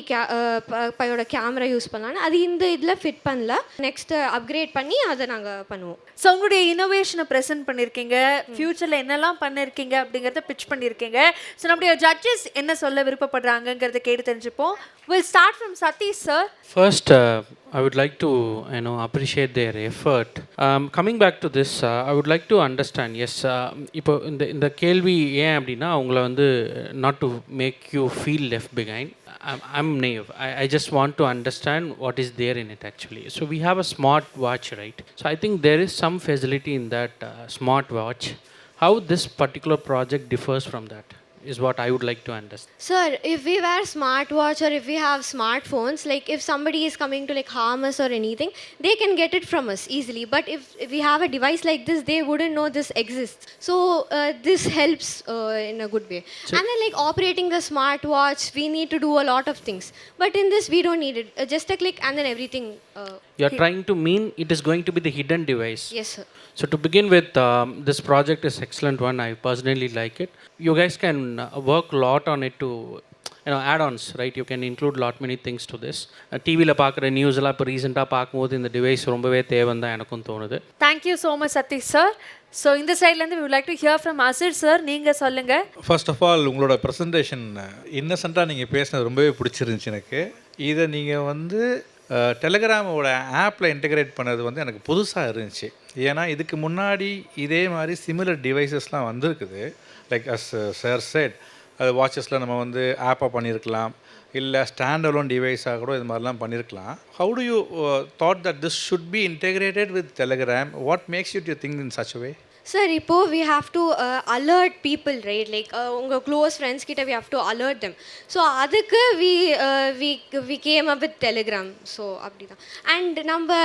பையோட கேமரா யூஸ் பண்ணலான்னு அது இந்த இதில் ஃபிட் பண்ணல. நெக்ஸ்ட் அப்கிரேட் பண்ணி அதை நாங்கள் பண்ணுவோம். ஸோ உங்களுடைய இனோவேஷனை ப்ரெசென்ட் பண்ணியிருக்கீங்க, ஃப்யூச்சரில் என்னெல்லாம் பண்ணியிருக்கீங்க அப்படிங்கிறத பிச் பண்ணியிருக்கீங்க. ஸோ நம்முடைய ஜட்ஜஸ் என்ன சொல்ல விருப்பப்படுறாங்கங்கிறத கேட்டு தெரிஞ்சுப்போம். Will start from Satish sir. First, I would like to appreciate their effort. Coming back to this, I would like to understand. Yes, இப்போ இந்த கேள்வி ஏன் அப்படின்னா அவங்கள வந்து not to make you feel left behind. I'm naive. I just want to understand what is there in it actually. So we have a smart watch, right? So I think there is some facility in that smart watch. How this particular project differs from that is what I would like to understand. Sir, if we wear smartwatch or if we have smartphones, like if somebody is coming to like harm us or anything, they can get it from us easily. But if we have a device like this, they wouldn't know this exists. So this helps in a good way. And then like operating the smartwatch, we need to do a lot of things. But in this, we don't need it. Just a click and then everything. You're trying to mean it is going to be the hidden device. Yes, sir. So to begin with, this project is excellent one. I personally like it. You guys can work a lot on it to add-ons, right? You can include lot many things to this. டிவியில் பார்க்குற news எல்லாம் இப்போ ரீசெண்டாக பார்க்கும்போது இந்த device ரொம்பவே தேவைன்னு தான் எனக்கும் தோணுது. Thank you so much Satish sir. So இந்த சைட்லேருந்து we would like to hear from Asir sir. நீங்கள் சொல்லுங்கள். ஃபர்ஸ்ட் ஆஃப் ஆல் உங்களோட ப்ரெசன்டேஷன் இன்னசென்ட்டாக நீங்கள் பேசினது ரொம்பவே பிடிச்சிருந்துச்சு எனக்கு. இதை நீங்கள் வந்து டெலிகிராமோட ஆப்பில் இன்டெகிரேட் பண்ணது வந்து எனக்கு புதுசாக இருந்துச்சு. ஏன்னா இதுக்கு முன்னாடி இதே மாதிரி சிமிலர் டிவைசஸ்லாம் வந்திருக்குது. லைக் அஸ் சார் செட், அது வாட்சஸில் நம்ம வந்து ஆப்பாக பண்ணியிருக்கலாம், இல்லை ஸ்டாண்ட் அலோன் டிவைஸாக கூட இது மாதிரிலாம் பண்ணியிருக்கலாம். How to you thought that this should be integrated with Telegram? What makes you to think in such way? Sir, இப்போ we have to alert people, right? Like உங்கள் க்ளோஸ் ஃப்ரெண்ட்ஸ் கிட்ட we have to alert them. So அதுக்கு we came up with Telegram. So அப்படி தான். And நம்ம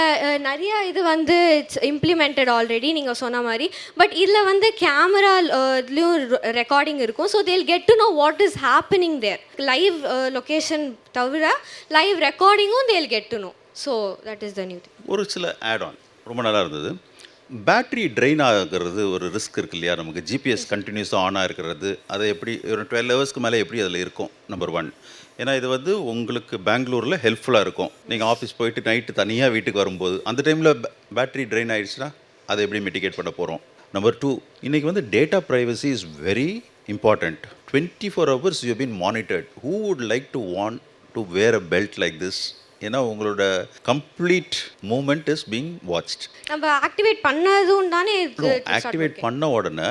நிறையா இது வந்து இட்ஸ் இம்ப்ளிமெண்டட் ஆல்ரெடி நீங்கள் சொன்ன மாதிரி. பட் இதில் வந்து கேமராலையும் ரெக்கார்டிங் இருக்கும். So they'll get to know what is happening there. Live location தவிர லைவ் ரெக்கார்டிங்கும் they'll get to know. So that is the new thing. ஒரு சில ஆட் ஆன் ரொம்ப நல்லா இருந்தது. பேட்ரி ட்ரெயின் ஆகிறது ஒரு ரிஸ்க் இருக்கு இல்லையா? நமக்கு ஜிபிஎஸ் கண்டினியூஸாக ஆனாக இருக்கிறது, அதை எப்படி ஒரு 12 ஹவர்ஸ்க்கு மேலே எப்படி அதில் இருக்கும்? நம்பர் 1. ஏன்னா இது வந்து உங்களுக்கு பெங்களூரில் ஹெல்ப்ஃபுல்லாக இருக்கும். நீங்கள் ஆஃபீஸ் போயிட்டு நைட்டு தனியாக வீட்டுக்கு வரும்போது அந்த டைமில் பேட்ரி ட்ரெயின் ஆகிடுச்சுன்னா அதை எப்படி மிட்டிகேட் பண்ண போகிறோம்? நம்பர் 2, இன்றைக்கி வந்து data privacy is very important. 24 hours you been monitored. Who would like to want to wear a belt like this? ஏன்னா உங்களோட complete moment is being watched. நம்ம ஆக்டிவேட் பண்ணதும் தானே ஆக்டிவேட் பண்ண உடனே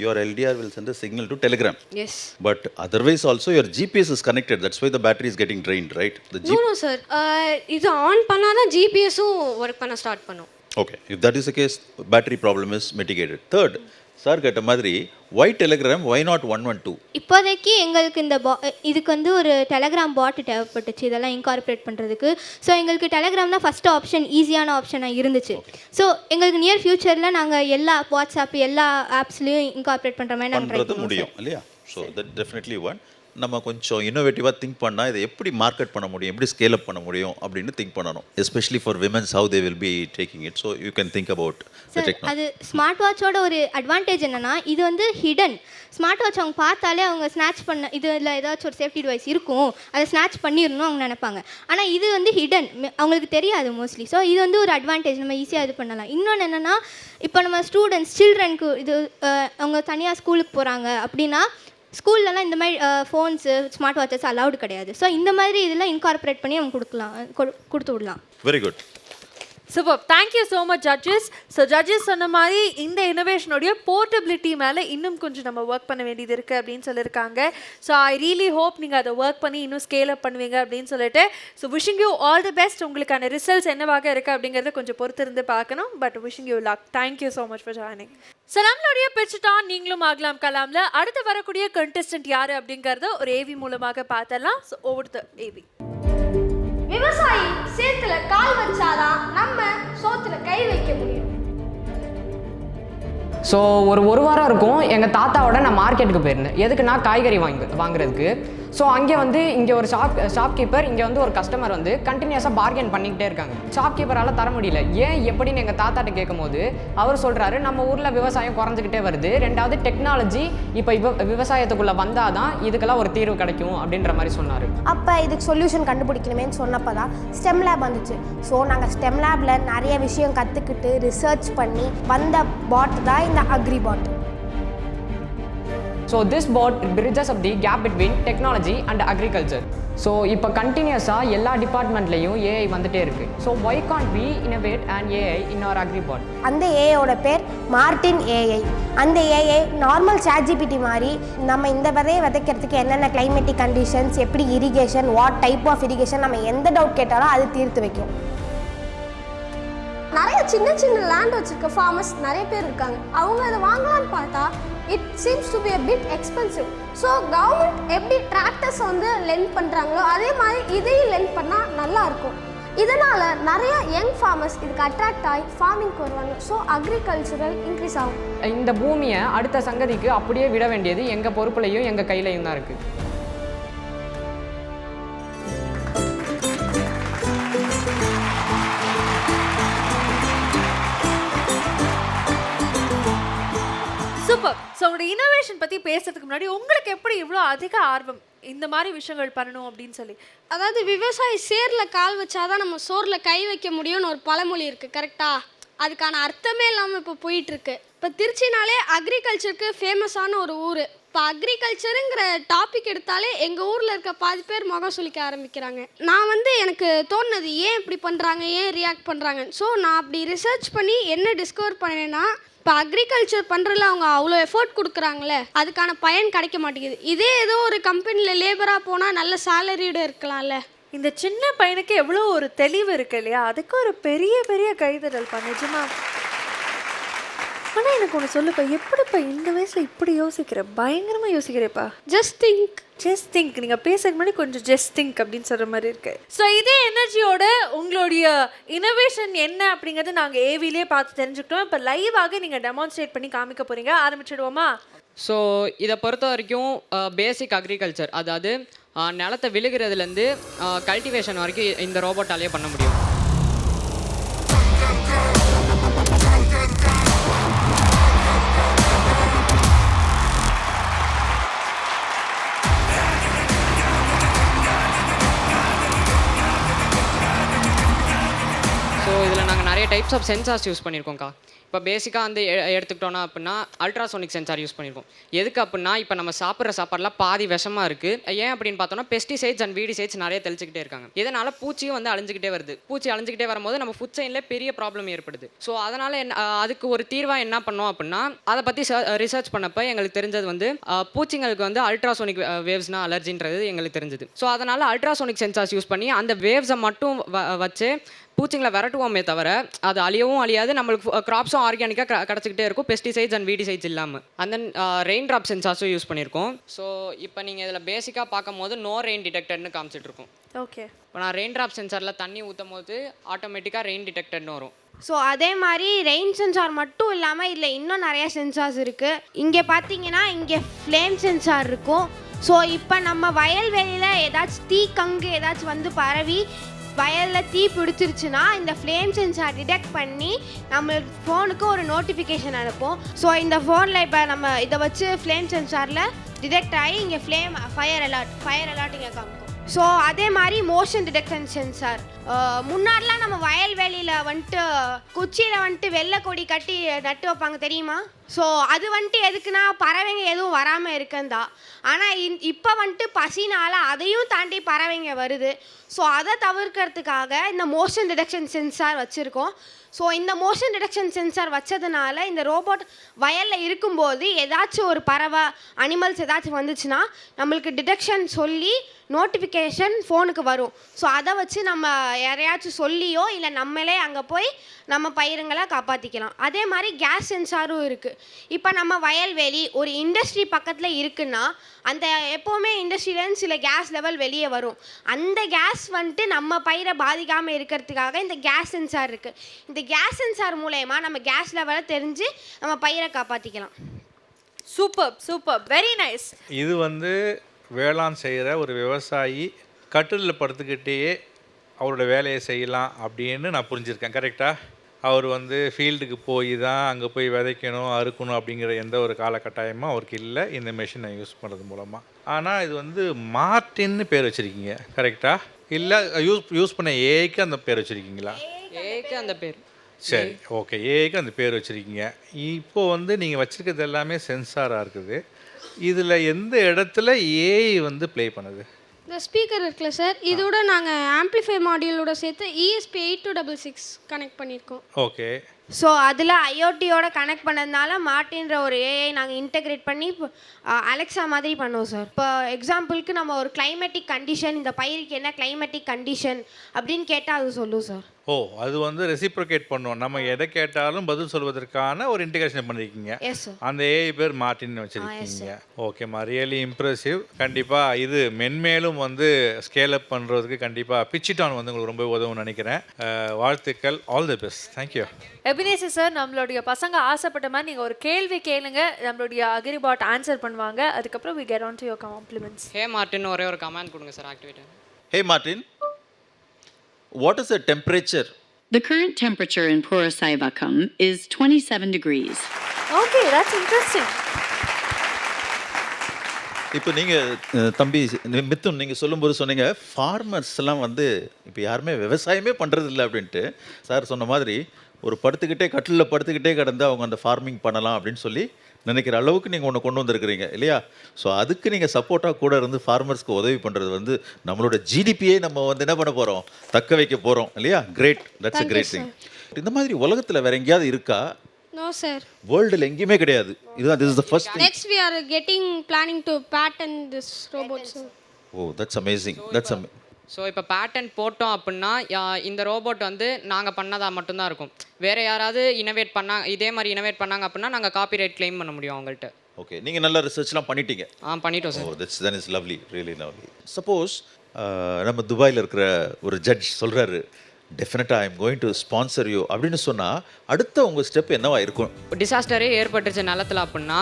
your LDR will send a signal to Telegram. Yes. But otherwise also your GPS is connected. That's why the battery is getting drained, right? No sir. இது on பண்ணாதான் ஜிபிஎஸும் work பண்ண start பண்ணும். Okay. If that is the case, battery problem is mitigated. Third, sir கேட்ட மாதிரி Y Telegram, Y not 112? இப்போதைக்கு எங்களுக்கு இந்த இதுக்கு வந்து ஒரு டெலிகிராம் பாட் தேவைப்பட்டுச்சு இதெல்லாம் இன்கார்பரேட் பண்ணுறதுக்கு. ஸோ எங்களுக்கு டெலிகிராம் தான் ஃபஸ்ட்டு ஆப்ஷன், ஈஸியான ஆப்ஷனாக இருந்துச்சு. ஸோ எங்களுக்கு நியர் ஃபியூச்சரில் நாங்கள் எல்லா வாட்ஸ்அப் எல்லா ஆப்ஸ்லேயும் இன்கார்பரேட் பண்ணுற மாதிரி நாங்கள் ட்ரை பண்ணுவோம் முடியும் இல்லையா? So that definitely one. நம்ம கொஞ்சம் இன்னோவேட்டிவாக திங்க் பண்ணால் இதை எப்படி மார்க்கெட் பண்ண முடியும், எப்படி ஸ்கேல் அப் பண்ண முடியும் அப்படின்னு திங்க் பண்ணணும். Especially for women's, how they will be taking it. So you can think about the technology. அது ஸ்மார்ட் வாட்சோட ஒரு அட்வான்டேஜ் என்னென்னா இது வந்து ஹிடன். ஸ்மார்ட் வாட்ச் அவங்க பார்த்தாலே அவங்க ஸ்நாச் பண்ண இதில் ஏதாச்சும் ஒரு சேஃப்டி டிவைஸ் இருக்கும், அதை ஸ்நாச் பண்ணிடணும் அவங்க நினைப்பாங்க. ஆனால் இது வந்து ஹிடன், அவங்களுக்கு தெரியாது மோஸ்ட்லி. ஸோ இது வந்து ஒரு அட்வான்டேஜ், நம்ம ஈஸியாக இது பண்ணலாம். இன்னொன்று என்னென்னா இப்போ நம்ம ஸ்டூடெண்ட்ஸ் சில்ட்ரனுக்கு இது அவங்க தனியாக ஸ்கூலுக்கு போகிறாங்க அப்படின்னா ஸ்கூல்லலாம் இந்த மாதிரி ஃபோன்ஸு ஸ்மார்ட் வாட்சஸ் அலவுடு கிடையாது. ஸோ இந்த மாதிரி இதெல்லாம் இன்கார்பரேட் பண்ணி அவங்க கொடுத்து விடலாம். Very good. Super. Thank you so much judges. So judges சொன்ன மாதிரி இந்த இனோவேஷனுடைய போர்ட்டபிலிட்டி மேலே இன்னும் கொஞ்சம் நம்ம ஒர்க் பண்ண வேண்டியது இருக்குது அப்படின்னு சொல்லியிருக்காங்க. ஸோ ஐ ரியலி ஹோப் நீங்கள் அதை ஒர்க் பண்ணி இன்னும் ஸ்கேல் அப் பண்ணுவீங்க அப்படின்னு சொல்லிட்டு. So wishing you all the best. உங்களுக்கான ரிசல்ட்ஸ் என்னவாக இருக்குது அப்படிங்கிறத கொஞ்சம் பொறுத்து இருந்து பார்க்கணும். But wishing you luck. Thank you so much for joining. So நம்மளுடைய பிரிச்சுட்டான் நீங்களும் ஆகலாம் கலாம்ல அடுத்து வரக்கூடிய கண்டெஸ்டன்ட் யார் அப்படிங்கிறத ஒரு ஏவி மூலமாக பார்த்தலாம். So over the AV. விவசாயி சேத்துல கால் வச்சாதான் நம்ம சோத்துல கை வைக்க முடியும். ஸோ ஒரு வாரம் இருக்கும், எங்கள் தாத்தாவோட நான் மார்க்கெட்டுக்கு போயிருந்தேன். எதுக்குன்னா காய்கறி வாங்குறதுக்கு. ஸோ அங்கே வந்து இங்கே ஒரு ஷாப்கீப்பர் இங்கே வந்து ஒரு கஸ்டமர் வந்து கண்டினியூஸாக பார்கெயின் பண்ணிக்கிட்டே இருக்காங்க. ஷாப்கீப்பரால் தர முடியல. ஏன் எப்படின்னு எங்கள் தாத்தாட்ட கேட்கும் போது அவர் சொல்கிறாரு, நம்ம ஊரில் விவசாயம் குறைஞ்சிக்கிட்டே வருது, ரெண்டாவது டெக்னாலஜி இப்போ விவசாயத்துக்குள்ளே வந்தால் தான் இதுக்கெல்லாம் ஒரு தீர்வு கிடைக்கும் அப்படின்ற மாதிரி சொன்னார். அப்போ இதுக்கு சொல்யூஷன் கண்டுபிடிக்கணுமேன்னு சொன்னப்போ தான் ஸ்டெம் லேப் வந்துச்சு. ஸோ நாங்கள் ஸ்டெம் லேபில் நிறைய விஷயம் கற்றுக்கிட்டு ரிசர்ச் பண்ணி வந்த பாட் தான் இந்த agri bot. So this bot bridges up the gap between technology and agriculture. ஸோ இப்போ கண்டினியூஸாக எல்லா டிபார்ட்மெண்ட்லேயும் ஏஐ வந்துட்டே இருக்குது. So why can't we innovate an AI in our agri bot? அந்த ஏஐயோட பேர் மார்டின் ஏஐ. அந்த ஏஐ நார்மல் ChatGPT மாதிரி நம்ம இந்த விதையை விதைக்கிறதுக்கு என்னென்ன கிளைமேட்டிக் கண்டிஷன்ஸ், எப்படி irrigation, what type of irrigation, நம்ம எந்த டவுட் கேட்டாலும் அது தீர்த்து வைக்கும். நிறைய சின்ன சின்ன லேண்ட் வச்சுருக்க ஃபார்மர்ஸ் நிறைய பேர் இருக்காங்க. அவங்க அதை வாங்கலான்னு பார்த்தா it seems to be a bit expensive. So government எப்படி டிராக்டர்ஸ் வந்து லெண்ட் பண்ணுறாங்களோ அதே மாதிரி இதையும் லெண்ட் பண்ணால் நல்லாயிருக்கும். இதனால் நிறைய யங் ஃபார்மர்ஸ் இதுக்கு அட்ராக்ட் ஆகி ஃபார்மிங்க்கு வருவாங்க. ஸோ அக்ரிகல்ச்சரல் இன்க்ரீஸ் ஆகும். இந்த பூமியை அடுத்த சங்கதிக்கு அப்படியே விட வேண்டியது எங்கள் பொறுப்புலையும் எங்கள் கையிலையும் தான் இருக்குது. சூப்பர். ஸோ உங்களோட இனோவேஷன் பற்றி பேசுறதுக்கு முன்னாடி உங்களுக்கு எப்படி இவ்வளோ அதிக ஆர்வம் இந்த மாதிரி விஷயங்கள் பண்ணணும் அப்படின்னு சொல்லி? அதாவது விவசாயி சேரில் கால் வச்சாதான் நம்ம சோறில் கை வைக்க முடியும்னு ஒரு பழமொழி இருக்குது, கரெக்டா? அதுக்கான அர்த்தமே இல்லாமல் இப்போ போயிட்டுருக்கு. இப்போ திருச்சினாலே அக்ரிகல்ச்சருக்கு ஃபேமஸான ஒரு ஊர். இப்போ அக்ரிகல்ச்சருங்கிற டாபிக் எடுத்தாலே எங்கள் ஊரில் இருக்க பாதி பேர் முகம் சுளிக்க ஆரம்பிக்கிறாங்க. நான் வந்து எனக்கு தோணுது ஏன் இப்படி பண்ணுறாங்க, ஏன் ரியாக்ட் பண்ணுறாங்க. ஸோ நான் அப்படி ரிசர்ச் பண்ணி என்ன டிஸ்கவர் பண்ணேன்னா, இப்போ அக்ரிகல்ச்சர் பண்ணுறதுல அவங்க அவ்வளோ எஃபோர்ட் கொடுக்குறாங்களே, அதுக்கான பயன் கிடைக்க மாட்டேங்குது. இதே ஏதோ ஒரு கம்பெனியில் லேபராக போனால் நல்ல சேலரியோடு இருக்கலாம்ல. இந்த சின்ன பையனுக்கு எவ்வளோ ஒரு தெளிவு இருக்கு இல்லையா? அதுக்கு ஒரு பெரிய பெரிய கைதடல் நிஜமா. ஆனால் எனக்கு ஒன்று சொல்லுப்பா, எப்படிப்பா இந்த வயசில் இப்படி யோசிக்கிற? பயங்கரமாக யோசிக்கிறேப்பா. Just think. நீங்கள் பேசுறதுக்கு முன்னாடி கொஞ்சம் ஜஸ்ட் திங்க் அப்படின்னு சொல்கிற மாதிரி இருக்கு. ஸோ இதே எனர்ஜியோட உங்களுடைய இனோவேஷன் என்ன அப்படிங்கிறது நாங்கள் ஏவிலே பார்த்து தெரிஞ்சுக்கிட்டோம். இப்போ லைவாக நீங்கள் டெமான்ஸ்ட்ரேட் பண்ணி காமிக்க போகிறீங்க. ஆரம்பிச்சிடுவோமா? ஸோ இதை பொறுத்த வரைக்கும் பேசிக் அக்ரிகல்ச்சர், அதாவது நிலத்தை விழுகிறதுலேருந்து கல்டிவேஷன் வரைக்கும் இந்த ரோபோட்டாலேயே பண்ண முடியும். ஸோ இதில் நாங்கள் நிறைய டைப்ஸ் ஆஃப் சென்சார்ஸ் யூஸ் பண்ணியிருக்கோம்க்கா. இப்போ பேசிக்காக வந்து எடுத்துக்கிட்டோன்னா அப்படின்னா அல்ட்ராசோனிக் சென்சார் யூஸ் பண்ணியிருக்கோம். எதுக்கு அப்படின்னா இப்போ நம்ம சாப்பிட்ற சாப்பாடுலாம் பாதி விஷமாக இருக்குது. ஏன் அப்படின்னு பார்த்தோன்னா பெஸ்டிசைட்ஸ் அண்ட் வீடிசைட்ஸ் நிறைய தெளிச்சிக்கிட்டே இருக்காங்க. இதனால் பூச்சியும் வந்து அழிஞ்சிக்கிட்டே வருது. பூச்சி அழிஞ்சிக்கிட்டே வரும்போது நம்ம ஃபுட் செயினில் பெரிய ப்ராப்ளம் ஏற்படுது. ஸோ அதனால் அதுக்கு ஒரு தீர்வாக என்ன பண்ணோம் அப்படின்னா, அதை பற்றி ரிசர்ச் பண்ணப்போ எங்களுக்கு தெரிஞ்சது வந்து பூச்சிங்களுக்கு வந்து அல்ட்ராசோனிக் வேவ்ஸ்னால் அலர்ஜின்றது எங்களுக்கு தெரிஞ்சது. ஸோ அதனால் அல்ட்ராசோனிக் சென்சார்ஸ் யூஸ் பண்ணி அந்த வேவ்ஸை மட்டும் வச்சு பூச்சிங்களை விரட்டுவோமே தவிர அது அழியவும் அழியாது, நம்மளுக்கு கிராப்ஸும் ஆர்கானிக்காக கிடச்சிக்கிட்டே இருக்கும், பெஸ்டிசைட்ஸ் அண்ட் வீடிசைட்ஸ் இல்லாமல். அண்ட் தென் ரெயின் ட்ராப் சென்சார்ஸும் யூஸ் பண்ணியிருக்கோம். ஸோ இப்போ நீங்கள் இதில் பேசிக்காக பார்க்கும் போது நோ ரெயின் டிடெக்டர்னு காமிச்சிட்ருக்கோம். ஓகே. இப்போ நான் ரெயின் ட்ராப் சென்சாரில் தண்ணி ஊற்றும் போது ஆட்டோமேட்டிக்காக ரெயின் டிடெக்டர்னு வரும். ஸோ அதே மாதிரி ரெயின் சென்சார் மட்டும் இல்லாமல் இதில் இன்னும் நிறைய சென்சார்ஸ் இருக்குது. இங்கே பார்த்தீங்கன்னா இங்கே ஃப்ளேம் சென்சார் இருக்கும். ஸோ இப்போ நம்ம வயல்வெளியில் ஏதாச்சும் தீ கங்கு ஏதாச்சும் வந்து பரவி வயலில் தீ பிடிச்சிருச்சுன்னா இந்த ஃப்ளேம் சென்சார் டிடெக்ட் பண்ணி நம்ம ஃபோனுக்கு ஒரு நோட்டிஃபிகேஷன் அனுப்போம். ஸோ இந்த ஃபோனில் இப்போ நம்ம இதை வச்சு ஃப்ளேம் சென்சாரில் டிடெக்ட் ஆகி இங்கே ஃபயர் அலர்ட் இங்கே காமிக்கும். ஸோ அதே மாதிரி மோஷன் டிடெக்ஷன் சென்சார். முன்னாடிலாம் நம்ம வயல்வெளியில் வந்துட்டு குச்சியில் வந்துட்டு வெள்ளை கொடி கட்டி நட்டு வைப்பாங்க தெரியுமா? ஸோ அது வந்துட்டு எதுக்குன்னா பறவைங்க எதுவும் வராமல் இருக்குந்தா. ஆனால் இப்போ வந்துட்டு பசினால் அதையும் தாண்டி பறவைங்க வருது. ஸோ அதை தவிர்க்கிறதுக்காக இந்த மோஷன் டிடெக்ஷன் சென்சார் வச்சுருக்கோம். ஸோ இந்த மோஷன் டிடெக்ஷன் சென்சார் வச்சதுனால இந்த ரோபோட் வயலில் இருக்கும்போது ஏதாச்சும் ஒரு பறவை அனிமல்ஸ் ஏதாச்சும் வந்துச்சுன்னா நம்மளுக்கு டிடெக்ஷன் சொல்லி நோட்டிஃபிகேஷன் ஃபோனுக்கு வரும். ஸோ அதை வச்சு நம்ம யாரையாச்சும் சொல்லியோ இல்லை நம்மளே அங்கே போய் நம்ம பயிருங்களை காப்பாற்றிக்கலாம். அதே மாதிரி கேஸ் சென்சாரும் இருக்குது. இப்போ நம்ம வயல்வெளி ஒரு இண்டஸ்ட்ரி பக்கத்தில் இருக்குன்னா அந்த எப்போவுமே இண்டஸ்ட்ரியிலேருந்து சில கேஸ் லெவல் வெளியே வரும். அந்த கேஸ் வந்துட்டு நம்ம பயிரை பாதிக்காமல் இருக்கிறதுக்காக இந்த கேஸ் சென்சார் இருக்குது. இந்த கேஸ் சென்சார் மூலயமா நம்ம கேஸ் லெவலை தெரிஞ்சு நம்ம பயிரை காப்பாற்றிக்கலாம். Super, very nice. இது வந்து வேளாண் செய்கிற ஒரு விவசாயி கட்டிலில் படுத்துக்கிட்டே அவரோட வேலையை செய்யலாம் அப்படின்னு நான் புரிஞ்சுருக்கேன். கரெக்டாக? அவர் வந்து ஃபீல்டுக்கு போய் தான் அங்கே போய் விதைக்கணும், அறுக்கணும் அப்படிங்கிற எந்த ஒரு காலகட்டாயமும் அவருக்கு இல்லை இந்த மெஷினை யூஸ் பண்ணுறது மூலமாக. ஆனால் இது வந்து மார்டின்னு பேர் வச்சுருக்கீங்க, கரெக்டாக? இல்லை யூஸ் பண்ண ஏஐக்கு அந்த பேர் வச்சுருக்கீங்களா? ஏக்கு அந்த பேர். சரி, ஓகே, ஏஐக்கு அந்த பேர் வச்சுருக்கீங்க. இப்போது வந்து நீங்கள் வச்சுருக்கிறது எல்லாமே சென்சாராக இருக்குது. இதில் எந்த இடத்துல ஏஐ வந்து ப்ளே பண்ணுது? இந்த ஸ்பீக்கர் இருக்குல்ல சார், இதோட நாங்கள் ஆம்ப்ளிஃபை மாடியூலோட சேர்த்து ESP8266 கனெக்ட் பண்ணியிருக்கோம். ஓகே. ஸோ அதில் ஐஓடியோட கனெக்ட் பண்ணதுனால மார்டின்ற ஒரு ஏஐ நாங்கள் இன்டெகிரேட் பண்ணி இப்போ அலெக்ஸா மாதிரி பண்ணுவோம் சார். இப்போ எக்ஸாம்பிளுக்கு நம்ம ஒரு கிளைமேட்டிக் கண்டிஷன், இந்த பயிருக்கு என்ன கிளைமேட்டிக் கண்டிஷன் அப்படின்னு கேட்டால் அது சொல்லும் சார். ஓ, அது வந்து ரெசிப்ரோகேட் பண்ணுவோம். நம்ம எதை கேட்டாலும் பதில் சொல்வதற்கான ஒரு இன்டிகிரேஷன் பண்ணியிருக்கீங்க. Yes sir. அந்த ஏஐ பேர் மார்டின்னு வச்சுருக்கீங்க. ஓகேம்மா, ரியலி இம்ப்ரெசிவ். கண்டிப்பாக இது மென்மேலும் வந்து ஸ்கேல் அப் பண்ணுறதுக்கு கண்டிப்பாக பிச்சிட்டான் வந்து உங்களுக்கு ரொம்ப உதவும்னு நினைக்கிறேன். வாழ்த்துக்கள். All the best. Thank you. Ebenezer sir, நம்மளுடைய பசங்க ஆசைப்பட்ட மாதிரி நீங்கள் ஒரு கேள்வி கேளுங்க, நம்மளுடைய அக்ரிபாட் ஆன்சர் பண்ணுவாங்க. அதுக்கப்புறம் we get on to your compliments. Hey Martin ஒரே ஒரு கமெண்ட் கொடுங்க sir, activate. Hey Martin, what is the temperature? The current temperature in Purasaivakkam is 27 degrees. Okay, that's interesting. இப்போ நீங்கள் தம்பி மித்துன் நீங்கள் சொல்லும்போது சொன்னீங்க ஃபார்மர்ஸ்லாம் வந்து இப்போ யாருமே விவசாயமே பண்ணுறது இல்லை அப்படின்ட்டு. சார் சொன்ன மாதிரி ஒரு படுத்துக்கிட்டே கட்டிலில் படுத்துக்கிட்டே கிடந்து அவங்க அந்த ஃபார்மிங் பண்ணலாம் அப்படின்னு சொல்லி நினைக்கிற அளவுக்கு நீங்கள் ஒன்று கொண்டு வந்திருக்கிறீங்க இல்லையா? ஸோ அதுக்கு நீங்கள் சப்போர்ட்டாக கூட இருந்து ஃபார்மர்ஸ்க்கு உதவி பண்ணுறது வந்து நம்மளோட ஜிடிபியை நம்ம வந்து என்ன பண்ண போகிறோம், தக்க வைக்க போகிறோம் இல்லையா? Great, that's a great thing. இந்த மாதிரி உலகத்தில் வேற எங்கேயாவது இருக்கா? No sir. வேர்ல்டில் எங்கேயுமே கிடையாது. இதுதான், this is the first thing. Next we are planning to patent this robot sir. Oh, that's amazing. That's amazing. So இப்போ பேட்டன்ட் போட்டோம் அப்படின்னா இந்த ரோபோட் வந்து நாங்கள் பண்ணதாக மட்டும்தான் இருக்கும். வேறு யாராவது இனோவேட் இதே மாதிரி இனோவேட் பண்ணாங்க அப்படின்னா நாங்கள் காப்பிரைட் கிளைம் பண்ண முடியும் அவங்கள்ட்ட. ஓகே, நீங்கள் நல்ல ரிசர்ச்லாம் பண்ணிட்டீங்க? பண்ணிட்டோம் sir. that is lovely, really lovely. Suppose நம்ம துபாயில் இருக்கிற ஒரு ஜட்ஜ் சொல்கிறாரு, டெஃபினட்டாக I am going to sponsor you அப்படின்னு சொன்னால் அடுத்த உங்கள் ஸ்டெப் என்னவா இருக்கும்? டிசாஸ்டரே ஏற்பட்டுச்சு நிலத்தில் அப்படின்னா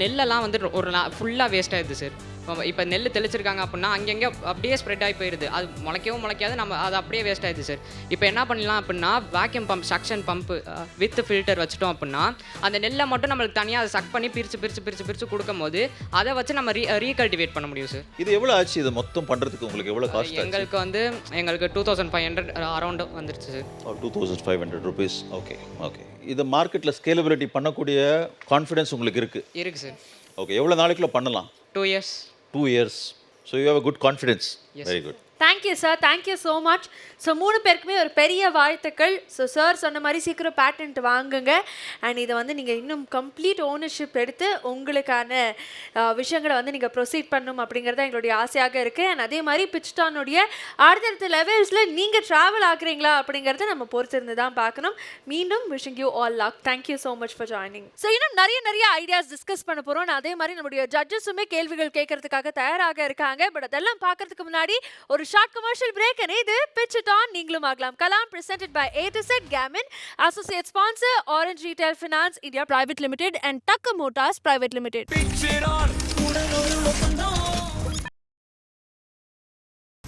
நெல்லெல்லாம் வந்து ஒரு ஃபுல்லாக வேஸ்ட் ஆகிடுது சார். இப்போ நெல் தெளிச்சிருக்காங்க அப்படின்னா அங்கங்கே அப்படியே ஸ்ப்ரெட் ஆகி போயிடுது. அது முளைக்காது, நம்ம அது அப்படியே வேஸ்ட் ஆகிடுது சார். இப்போ என்ன பண்ணலாம் அப்படின்னா vacuum pump, suction pump with filter வச்சுட்டோம் அப்படின்னா அந்த நெல்லை மட்டும் நம்மளுக்கு தனியாக அதை சக் பண்ணி பிரித்து கொடுக்கும் போது அதை வச்சு நம்ம ரீகல்டிவேட் பண்ண முடியும் சார். இது எவ்வளோ ஆச்சு? இது மொத்தம் பண்ணுறதுக்கு உங்களுக்கு எவ்வளோ காஸ்ட்? எங்களுக்கு 2500 அரௌண்ட் வந்துருச்சு சார். 2500 rupees. Okay okay. இது மார்க்கெட்டில் ஸ்கேலபிலிட்டி பண்ணக்கூடிய கான்ஃபிடன்ஸ் உங்களுக்கு இருக்குது சார். ஓகே, எவ்வளோ நாளைக்குள்ள பண்ணலாம்? 2 years. 2 years. So you have a good confidence. Yes. Very good. Thank you sir, thank you so much. So 3 பேருக்குமே ஒரு பெரிய வாழ்த்துக்கள். ஸோ சார் சொன்ன மாதிரி சீக்கிரம் பேட்டன்ட் வாங்குங்க. அண்ட் இதை வந்து நீங்கள் இன்னும் கம்ப்ளீட் ஓனர்ஷிப் எடுத்து உங்களுக்கான விஷயங்களை வந்து நீங்கள் ப்ரொசீட் பண்ணணும் அப்படிங்கிறது எங்களுடைய ஆசையாக இருக்குது. அண்ட் அதே மாதிரி பிச்டானுடைய அடுத்தடுத்த லெவல்ஸில் நீங்கள் ட்ராவல் ஆகுறீங்களா அப்படிங்கிறத நம்ம பொறுத்திருந்து தான் பார்க்கணும். மீண்டும் wishing you all luck. Thank you so much for joining. So இன்னும் நிறைய ஐடியாஸ் டிஸ்கஸ் பண்ண போகிறோம். நான் அதே மாதிரி நம்மளுடைய ஜட்ஜஸுமே கேள்விகள் கேட்கறதுக்காக தயாராக இருக்காங்க. பட் அதெல்லாம் பார்க்கறதுக்கு முன்னாடி ஒரு ஷார்ட் கமர்ஷியல் பிரேக். and இது pitch it on நீங்களும் ஆகலாம் Kalam presented by A to Z Gammon, associate sponsor Orange Retail Finance India Private Limited and Takka Motors Private Limited. Pitch it on உடனொரு ஒப்பந்தம்.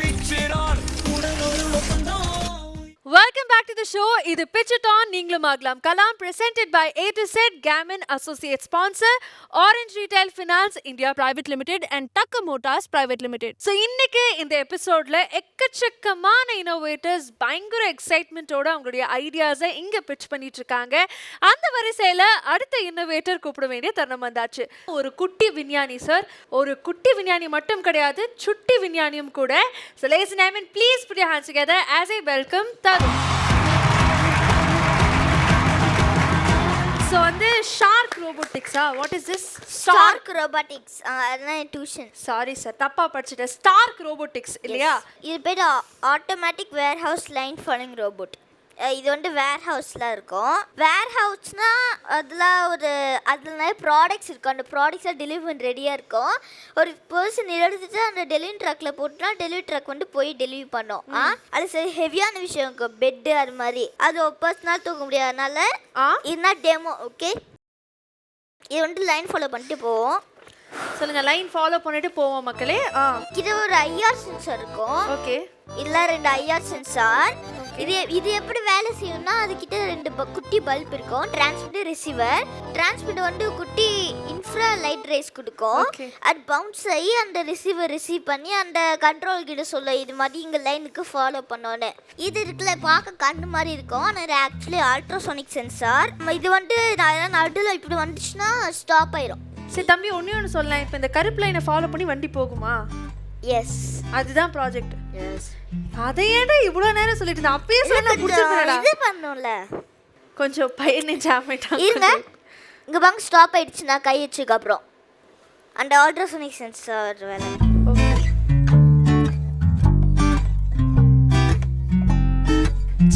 Pitch it on உடனொரு ஒப்பந்தம். Welcome back to the show. இது pitch it on நீங்களும் ஆகலாம் Kalam presented by A to Z Gammon, associate sponsor Orange Retail Finance India Private Limited and Takka Motors Private Limited. So இன்னைக்கு இந்த எபிசோட்ல எக்கச்சக்கமான innovators பயங்கர எக்ஸைட்மெண்ட்டோட அவங்களுடைய ஐடியாஸை இங்க பிட்ச் பண்ணிட்டு இருக்காங்க. அந்த வரிசையில அடுத்த இன்னோவேட்டர் கூப்பிட வேண்டிய தருணம் வந்தாச்சு. ஒரு குட்டி விஞ்ஞானி சார், ஒரு குட்டி விஞ்ஞானி மட்டும் கிடையாது, சுட்டி விஞ்ஞானியும் கூட. So ladies and gentlemen, please put your hands together as I welcome Tarun. So வந்து ஷார்க் ரோபோட்டிக்ஸா? What is this? Stark robotics. அதான் டியூஷன். சாரி சார், தப்பா படிச்சிட்டேன். ஸ்டார்க் ரோபோட்டிக்ஸ் இல்லையா? இது பேர் automatic warehouse line following robot. இது வந்து வேர்ஹவுஸில் இருக்கும். வேர்ஹவுஸ்னால் அதில் நிறைய ப்ராடக்ட்ஸ் இருக்கும். அந்த ப்ராடக்ட்ஸில் டெலிவரி ரெடியாக இருக்கும். ஒரு பர்சன் எடுத்துட்டு அந்த டெலிவரி ட்ரக்கில் போட்டுனா டெலிவரி ட்ரக் வந்து போய் டெலிவரி பண்ணோம். அது சரி ஹெவியான விஷயம் இருக்கும், பெட்டு அது மாதிரி. அது ஒரு பர்சனால் தூக்க முடியாதனால இதுனா டெமோ. ஓகே, இது வந்து லைன் ஃபாலோ பண்ணிட்டு போவோம். சொல்லுங்க, லைன் ஃபாலோ பண்ணிட்டு போவோம் மக்களே. இது ஒரு ஐஆர் சென்சார் இருக்கும். ஓகே. இல்ல 2 ஐஆர் சென்சார். இது எப்படி வேலை செய்யும்னா அதுக்கிட்ட 2 குட்டி பல்ப் இருக்கும். Transmitter receiver. டிரான்ஸ்மிட்டர் வந்து குட்டி இன்ஃப்ரா லைட் ரேஸ் கொடுக்கும். அது பவுன்ஸ் ஆகி அந்த ரிசீவ் பண்ணி அந்த கண்ட்ரோல் கிட்ட சொல்ல இது மாதிரி இங்கே லைனுக்கு ஃபாலோ பண்ணோன்னு. இது இருக்குல்ல பார்க்க கண்ணு மாதிரி இருக்கும். ஆனால் இது ஆக்சுவலி அல்ட்ராசோனிக் சென்சார். இது வந்து நடுவில் இப்படி வந்துச்சுன்னா ஸ்டாப் ஆயிரும். சரி தம்பி, ஒன்று சொல்லலாம். இப்போ இந்த கருப்பு லைனை ஃபாலோ பண்ணி வண்டி போகுமா? எஸ், அதுதான் ப்ராஜெக்ட். எஸ். அதை ஏன்டா இவ்வளோ நேரம் சொல்லிட்டு இருந்தேன்? அப்பயே சொன்னா புடிச்சிருக்கடா. இது பண்ணோம்ல கொஞ்சம் பையனே ஜாம் ஆயிட்டான். இருங்க, இங்கே பாங்க ஸ்டாப் ஆயிடுச்சுன்னா கை வச்சுக்கு அப்புறம் அந்த அல்ட்ராசோனிக் சென்சார் வேலை.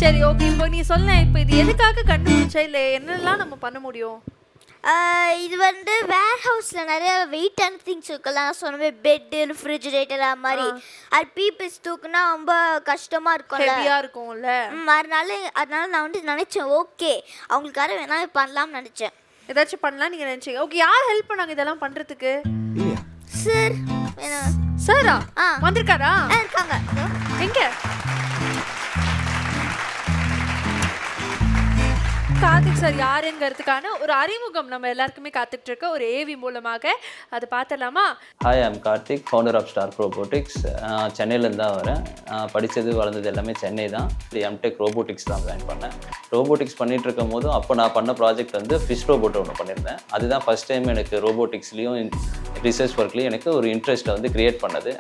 சரி ஓகே, இப்போ நீ சொல்ல, இப்போ இது எதுக்காக கண்டுபிடிச்சா இல்லை என்னெல்லாம் நம்ம பண்ண முடியும்? இது வந்து வேர் ஹவுஸில் நிறைய வெயிட்டான திங்ஸ் இருக்கலாம். சொன்ன பெட்டு, ரெஃப்ரிஜிரேட்டர் அது மாதிரி. அது பீப்பிள்ஸ் தூக்குனா ரொம்ப கஷ்டமாக இருக்கும்ல, ஹெவியாக இருக்கும்ல. அதனால நான் வந்து நினச்சேன் ஓகே அவங்களுக்காக வேணாலும் பண்ணலாம்னு நினச்சேன். ஏதாச்சும் பண்ணலாம் நீங்கள் நினச்சிங்க. ஓகே, யார் ஹெல்ப் பண்ணாங்க இதெல்லாம் பண்ணுறதுக்கு? சார். சாரா வந்திருக்காரா? இருக்காங்க. எங்க? கார்த்திக் சார் யாருங்கிறதுக்கான ஒரு அறிமுகம் நம்ம எல்லாருக்குமே காத்துட்டு இருக்க ஒரு ஏவி மூலமாக அது பார்த்துடலாமா? Hi, I'm Karthik, founder of Stark Robotics. சென்னையிலேருந்து தான் வரேன். படித்தது வளர்ந்தது எல்லாமே சென்னை தான். எம்டெக் ரோபோட்டிக்ஸ் தான் ஜாயின் பண்ணேன். ரோபோட்டிக்ஸ் பண்ணிகிட்டு இருக்கும் போதும் அப்போ நான் பண்ண ப்ராஜெக்ட் வந்து ஃபிஷ் ரோபோட் ஒன்று பண்ணியிருந்தேன். அதுதான் ஃபஸ்ட் டைம் எனக்கு ரோபோட்டிக்ஸ்லேயும் ரிசர்ச் ஒர்க்லேயும் எனக்கு ஒரு இன்ட்ரெஸ்ட்டை வந்து க்ரியேட் பண்ணது.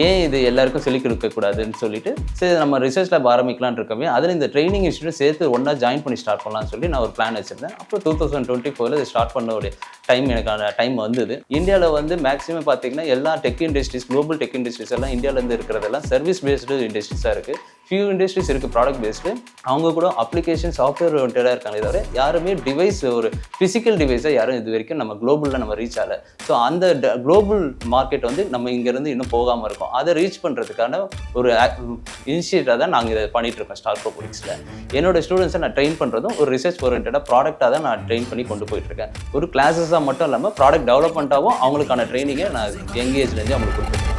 ஏன் இது எல்லாருக்கும் சொல்லிக் கொடுக்கக்கூடாதுன்னு சொல்லிட்டு சரி நம்ம ரிசர்ச் லேப் ஆரம்பிக்கலான்னு இருக்கவே அதில் இந்த ட்ரைனிங் இன்ஸ்டியூட் சேர்த்து ஒன்றா ஜாயின் பண்ணி ஸ்டார்ட் பண்ணலாம்னு சொல்லி நான் ஒரு பிளான் வச்சுருந்தேன். அப்புறம் 2024 இது ஸ்டார்ட் பண்ண ஒரு எனக்கான டைம் வந்தது. இந்தியாவில் வந்து மேக்ஸிமம் பார்த்தீங்கன்னா எல்லா tech industries, global tech industries எல்லாம் இந்தியாவிலேருந்து இருக்கிறதெல்லாம் சர்வீஸ் பேஸ்டு இண்டஸ்ட்ரீஸாக இருக்குது. ஃபியூ இண்டஸ்ட்ரீஸ் இருக்குது ப்ராடக்ட் பேஸ்டு. அவங்க கூட அப்ளிகேஷன் சாஃப்ட்வேர் ஓரியன்டாக இருக்காங்க. தவிர யாருமே டிவைஸ், ஒரு ஃபிசிக்கல் டிவைஸை யாரும் இது வரைக்கும் நம்ம குளோபலில் நம்ம ரீச் ஆகலை. ஸோ அந்த குளோபல் மார்க்கெட் வந்து நம்ம இங்கேருந்து இன்னும் போகாமல் இருக்கோம். அதை ரீச் பண்ணுறதுக்கான ஒரு இனிஷியேட்டாக தான் நாங்கள் இதை பண்ணிகிட்ருக்கோம் ஸ்டார்க் ரோபோட்டிக்ஸில். என்னோட ஸ்டூடெண்ட்ஸை நான் ட்ரெயின் பண்ணுறதும் ஒரு ரிசர்ச் ஓரியன்டாக ப்ராடக்டாக தான் நான் ட்ரெயின் பண்ணி கொண்டு போயிட்டுருக்கேன். ஒரு கிளாஸஸாக மட்டும் இல்லாமல் ப்ராடக்ட் டெவலப்மெண்ட்டாகவும் அவங்களுக்கான ட்ரைனிங்கை நான் எங்கேஜ்லேருந்து அவங்களுக்கு கொடுத்துருக்கேன்.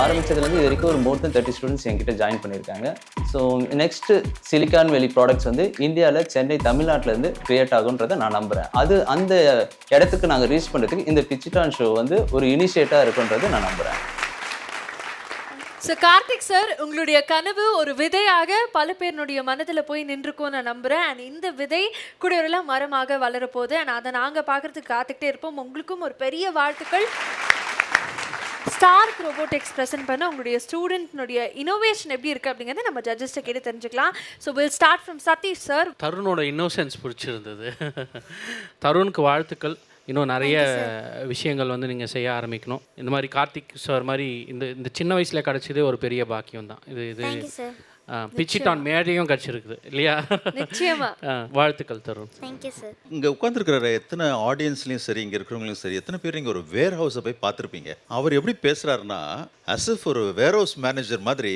ஆரம்பித்ததுலேருந்து இது வரைக்கும் ஒரு மோர் தென் 30 ஸ்டூடெண்ட்ஸ் என்கிட்ட ஜாயின் பண்ணியிருக்காங்க. ஸோ நெக்ஸ்ட்டு சிலிக்கான் வேலி ப்ராடக்ட்ஸ் வந்து இந்தியாவில் சென்னை, தமிழ்நாட்டிலேருந்து க்ரியேட் ஆகுன்றதை நான் நம்புகிறேன். அது அந்த இடத்துக்கு நாங்கள் ரீச் பண்ணுறதுக்கு இந்த பிச்சிட்டான் ஷோ வந்து ஒரு இனிஷியேட்டாக இருக்குன்றதை நான் நம்புகிறேன். ஸோ கார்த்திக் சார், உங்களுடைய கனவு ஒரு விதையாக பல பேருடைய மனதில் போய் நின்றுக்கும் நான் நம்புகிறேன். அண்ட் இந்த விதை கூடியவரெல்லாம் மரமாக வளரப்போகுது. அண்ட் அதை நாங்கள் பார்க்குறதுக்கு காத்துக்கிட்டே இருப்போம். உங்களுக்கும் ஒரு பெரிய வாழ்த்துக்கள். ஸ்டார்க் ரோபோட்டிக்ஸ் ப்ரெசென்ட் பண்ண உங்களுடைய ஸ்டூடெண்ட்னுடைய இனோவேஷன் எப்படி இருக்குது அப்படிங்கிறத நம்ம ஜட்ஜஸ்ட்டை கேட்டு தெரிஞ்சுக்கலாம். So will start from Satish sir. தருணோட இன்னோசென்ஸ் பிடிச்சிருந்தது. தருணுக்கு வாழ்த்துக்கள். இன்னும் நிறைய விஷயங்கள் வந்து நீங்கள் செய்ய ஆரம்பிக்கணும். இந்த மாதிரி கார்த்திக் சார் மாதிரி இந்த சின்ன வயசில் கிடச்சதே ஒரு பெரிய பாக்கியம் தான். இது பிச்சிட்டான் மேடையும் கிடச்சிருக்குது இல்லையா? நிச்சயமா. வாழ்த்துக்கள் தருண். Thank you sir. இங்கே உட்காந்துருக்கிற எத்தனை ஆடியன்ஸ்லையும் சரி, இங்கே இருக்கிறவங்களையும் சரி, எத்தனை பேர் இங்கே ஒரு வேர் ஹவுஸை போய் பார்த்துருப்பீங்க. அவர் எப்படி பேசுகிறாருன்னா as if ஒரு வேர் ஹவுஸ் மேனேஜர் மாதிரி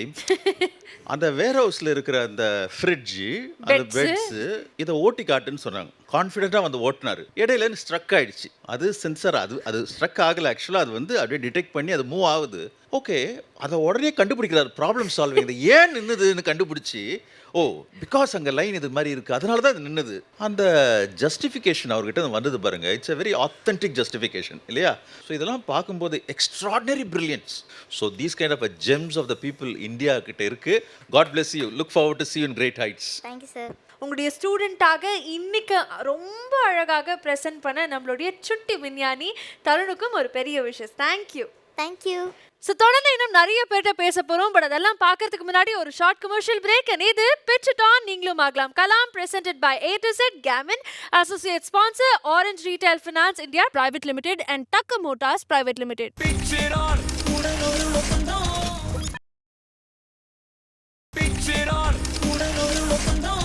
அந்த வேர் ஹவுஸில் இருக்கிற அந்த ஃப்ரிட்ஜு, அந்த பெட்ஸு, இதை ஓட்டி காட்டுன்னு சொன்னாங்க. கான்ஃபிடென்ட்டாக வந்து ஓட்டினார். இடையில ஸ்ட்ரக் ஆகிடுச்சு. அது சென்சர், அது ஸ்ட்ரக் ஆகலை. ஆக்சுவலாக அது வந்து அப்படியே டிடெக்ட் பண்ணி அது மூவ் ஆகுது. ஓகே, அதை உடனே கண்டுபிடிக்கிறார். Problem solving. இது ஏன் நின்றுதுன்னு கண்டுபிடிச்சி, ஓ பிகாஸ் அங்கே லைன் இது மாதிரி இருக்குது, அதனால தான் இது நின்றுது. அந்த ஜஸ்டிஃபிகேஷன் அவர்கிட்ட வந்தது பாருங்க. It's a very authentic justification இல்லையா? ஸோ இதெல்லாம் பார்க்கும்போது extraordinary brilliance. So these kind of gems of the people India கிட்ட இருக்குது. God bless you. Look forward to see you in great heights. Thank you sir. உங்களுடைய ஸ்டூடெண்ட்டாக இன்னைக்கு ரொம்ப அழகாக ப்ரெசென்ட் பண்ண நம்மளுடைய சுட்டி விஞ்ஞானி தருணுக்கும் ஒரு பெரிய விஷயம். தேங்க்யூ. தேங்க்யூ. ஸோ தொடர்ந்து இன்னும் நிறைய பேர்கிட்ட பேச போகிறோம். பட் அதெல்லாம் பார்க்கறதுக்கு முன்னாடி ஒரு ஷார்ட் கமர்ஷியல் பிரேக். அண்ட் இது பிட்ச் இட் ஆன் நீங்களும் ஆகலாம் Kalam, presented by A to Z Gammon, associate sponsor Orange Retail Finance India Private Limited and Tucker Motors Private Limited. Pitch it on, உடனொரு ஒப்பந்தம். Pitch it on, உடனொரு ஒப்பந்தம்.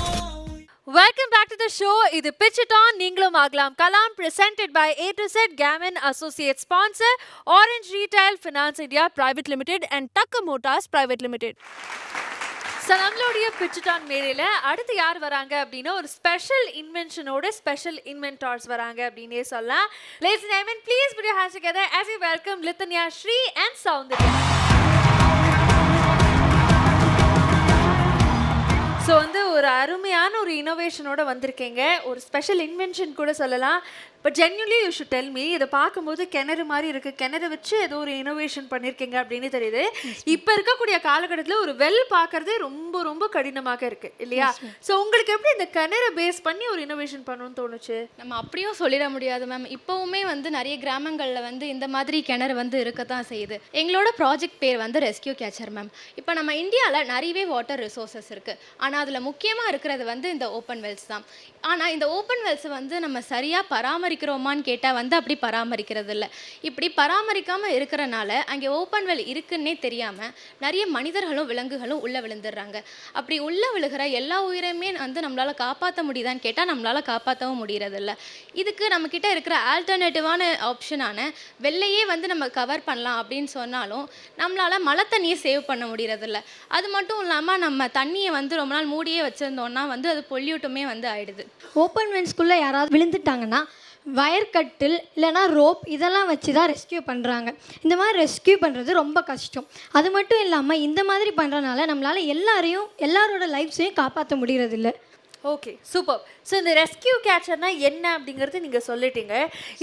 Welcome back to the show. இது Pitch It On நீங்களும் ஆகலாம் Kalam, presented by A to Z Gammon, associate sponsor Orange Retail Finance India Private Limited and Tucker Motors Private Limited. So நம்மளுடைய பிச்சுட்டான் மேடையில் அடுத்து யார் வராங்க அப்படின்னா ஒரு ஸ்பெஷல் இன்வென்ஷனோட ஸ்பெஷல் இன்வென்டார்ஸ் வராங்க அப்படின்னே சொல்லலாம். Ladies and gentlemen, please put your hands together as we welcome Litanya, Shri and Soundarya. So வந்து ஒரு அருமையான ஒரு இனோவேஷனோட வந்திருக்கீங்க, ஒரு ஸ்பெஷல் இன்வென்ஷன் கூட சொல்லலாம். But genuinely you should tell me, இதை பார்க்கும்போது கிணறு மாதிரி இருக்குது, கிணறு வச்சு ஏதோ ஒரு இனோவேஷன் பண்ணியிருக்கீங்க அப்படின்னு தெரியுது. இப்போ இருக்கக்கூடிய காலகட்டத்தில் ஒரு வெல் பார்க்குறதே ரொம்ப ரொம்ப கடினமாக இருக்குது இல்லையா? ஸோ உங்களுக்கு எப்படி இந்த கிணறை பேஸ் பண்ணி ஒரு இனோவேஷன் பண்ணணும்னு தோணுச்சு? நம்ம அப்படியும் சொல்லிட முடியாது மேம். இப்போவுமே வந்து நிறைய கிராமங்களில் வந்து இந்த மாதிரி கிணறு வந்து இருக்க தான் செய்யுது. எங்களோட ப்ராஜெக்ட் பேர் வந்து ரெஸ்கியூ கேச்சர் மேம். இப்போ நம்ம இந்தியாவில் நிறையவே வாட்டர் ரிசோர்ஸஸ் இருக்குது, ஆனால் அதில் முக்கியமாக இருக்கிறது வந்து இந்த ஓப்பன் வெல்ஸ் தான். ஆனால் இந்த ஓப்பன் வெல்ஸை வந்து நம்ம சரியாக பராமரிக்கிறோமான்னு கேட்டால் வந்து அப்படி பராமரிக்கிறது இல்லை. இப்படி பராமரிக்காமல் இருக்கிறனால அங்கே ஓப்பன் வெல் இருக்குன்னே தெரியாமல் நிறைய மனிதர்களும் விலங்குகளும் உள்ளே விழுந்துடுறாங்க. அப்படி உள்ளே விழுகிற எல்லா உயிரையுமே வந்து நம்மளால் காப்பாற்ற முடியுதான்னு கேட்டால் நம்மளால் காப்பாற்றவும் முடியறதில்ல. இதுக்கு நம்மக்கிட்ட இருக்கிற ஆல்டர்னேட்டிவான ஆப்ஷனான வெள்ளையே வந்து நம்ம கவர் பண்ணலாம் அப்படின்னு சொன்னாலும் நம்மளால் மழை தண்ணியை சேவ் பண்ண முடியறதில்ல. அது மட்டும் இல்லாமல் நம்ம தண்ணியை வந்து ரொம்ப நாள் மூடியே வச்சுருந்தோன்னா வந்து அது பொல்யூட்டுமே வந்து ஆயிடுது. ஓப்பன் வென்ஸ்குள்ளே யாராவது விழுந்துட்டாங்கன்னா வயர் கட்டில் இல்லைனா ரோப் இதெல்லாம் வச்சு தான் ரெஸ்கியூ பண்ணுறாங்க. இந்த மாதிரி ரெஸ்கியூ பண்ணுறது ரொம்ப கஷ்டம். அது மட்டும் இல்லாமல் இந்த மாதிரி பண்ணுறதுனால நம்மளால் எல்லாரோட லைஃப்ஸையும் காப்பாற்ற முடியறதில்ல. Okay, super. ஸோ இந்த ரெஸ்கியூ கேச்சர்னா என்ன அப்படிங்கிறது நீங்கள் சொல்லிட்டீங்க.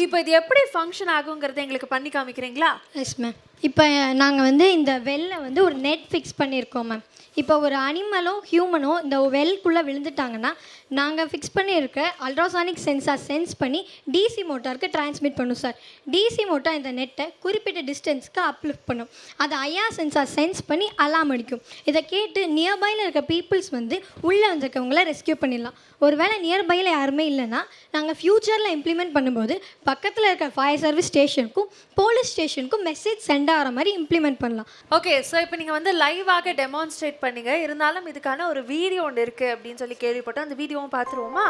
இப்போ இது எப்படி ஃபங்க்ஷன் ஆகுங்கிறத எங்களுக்கு பண்ணி காமிக்கிறீங்களா? Yes ma'am. இப்போ நாங்கள் வந்து இந்த வெல்ல வந்து ஒரு நெட் ஃபிக்ஸ் பண்ணியிருக்கோம் மேம். இப்போ ஒரு அனிமலோ ஹியூமனோ இந்த வெல்குள்ளே விழுந்துட்டாங்கன்னா நாங்கள் ஃபிக்ஸ் பண்ணியிருக்க அல்ட்ராசானிக் சென்சார் சென்ஸ் பண்ணி டிசி மோட்டாருக்கு டிரான்ஸ்மிட் பண்ணும் சார். டிசி மோட்டார் இந்த நெட்டை குறிப்பிட்ட டிஸ்டன்ஸ்க்கு அப்லிஃப்ட் பண்ணும். அது ஐஆர் சென்சார் சென்ஸ் பண்ணி அலாம் அடிக்கும். இதை கேட்டு நியர்பையில் இருக்க பீப்புள்ஸ் வந்து உள்ளே வந்திருக்கவங்கள ரெஸ்கியூ பண்ணிடலாம். ஒருவேளை நியர்பையில் யாருமே இல்லைன்னா நாங்கள் ஃப்யூச்சரில் இம்ப்ளிமெண்ட் பண்ணும்போது பக்கத்தில் இருக்க ஃபயர் சர்வீஸ் ஸ்டேஷனுக்கும் போலீஸ் ஸ்டேஷனுக்கும் மெசேஜ் சென்ட் ஆகிற மாதிரி இம்ப்ளிமெண்ட் பண்ணலாம். ஓகே, ஸோ இப்போ நீங்கள் வந்து லைவாக டெமான்ஸ்ட்ரேட் பண்ணீங்க, இருந்தாலும் இதுக்கான ஒரு வீடியோ ஒன்று இருக்குது அப்படின்னு சொல்லி கேள்விப்பட்டோம். அந்த வீடியோவும் பார்த்துருவோமா?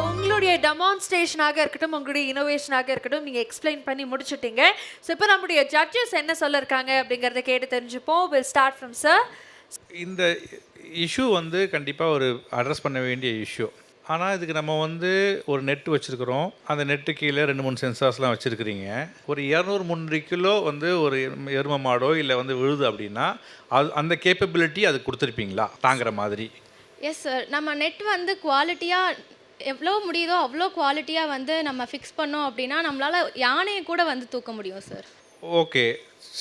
உங்களுடைய டெமான்ஸ்ட்ரேஷனாக இருக்கட்டும், உங்களுடைய இனோவேஷனாக இருக்கட்டும், நீங்கள் எக்ஸ்பிளைன் பண்ணி முடிச்சுட்டீங்க. ஸோ இப்போ நம்முடைய ஜட்ஜஸ் என்ன சொல்ல இருக்காங்க அப்படிங்கிறத கேட்டு தெரிஞ்சுப்போம். Will start from sir. இந்த இஷ்யூ வந்து கண்டிப்பாக ஒரு அட்ரஸ் பண்ண வேண்டிய இஷ்யூ. ஆனால் இதுக்கு நம்ம வந்து ஒரு நெட் வச்சுருக்கிறோம், அந்த நெட்டு கீழே 2-3 சென்சார்ஸ்லாம் வச்சுருக்கிறீங்க. ஒரு 200-300 கிலோ வந்து ஒரு எரும மாடோ இல்லை வந்து விழுது அப்படின்னா அது அந்த கேப்பபிலிட்டி அது கொடுத்துருப்பீங்களா தாங்குற மாதிரி? Yes sir. நம்ம நெட் வந்து குவாலிட்டியாக எவ்வளோ முடியுதோ அவ்வளோ குவாலிட்டியாக வந்து நம்ம ஃபிக்ஸ் பண்ணோம் அப்படின்னா நம்மளால் யானையை கூட வந்து தூக்க முடியும் சார். ஓகே,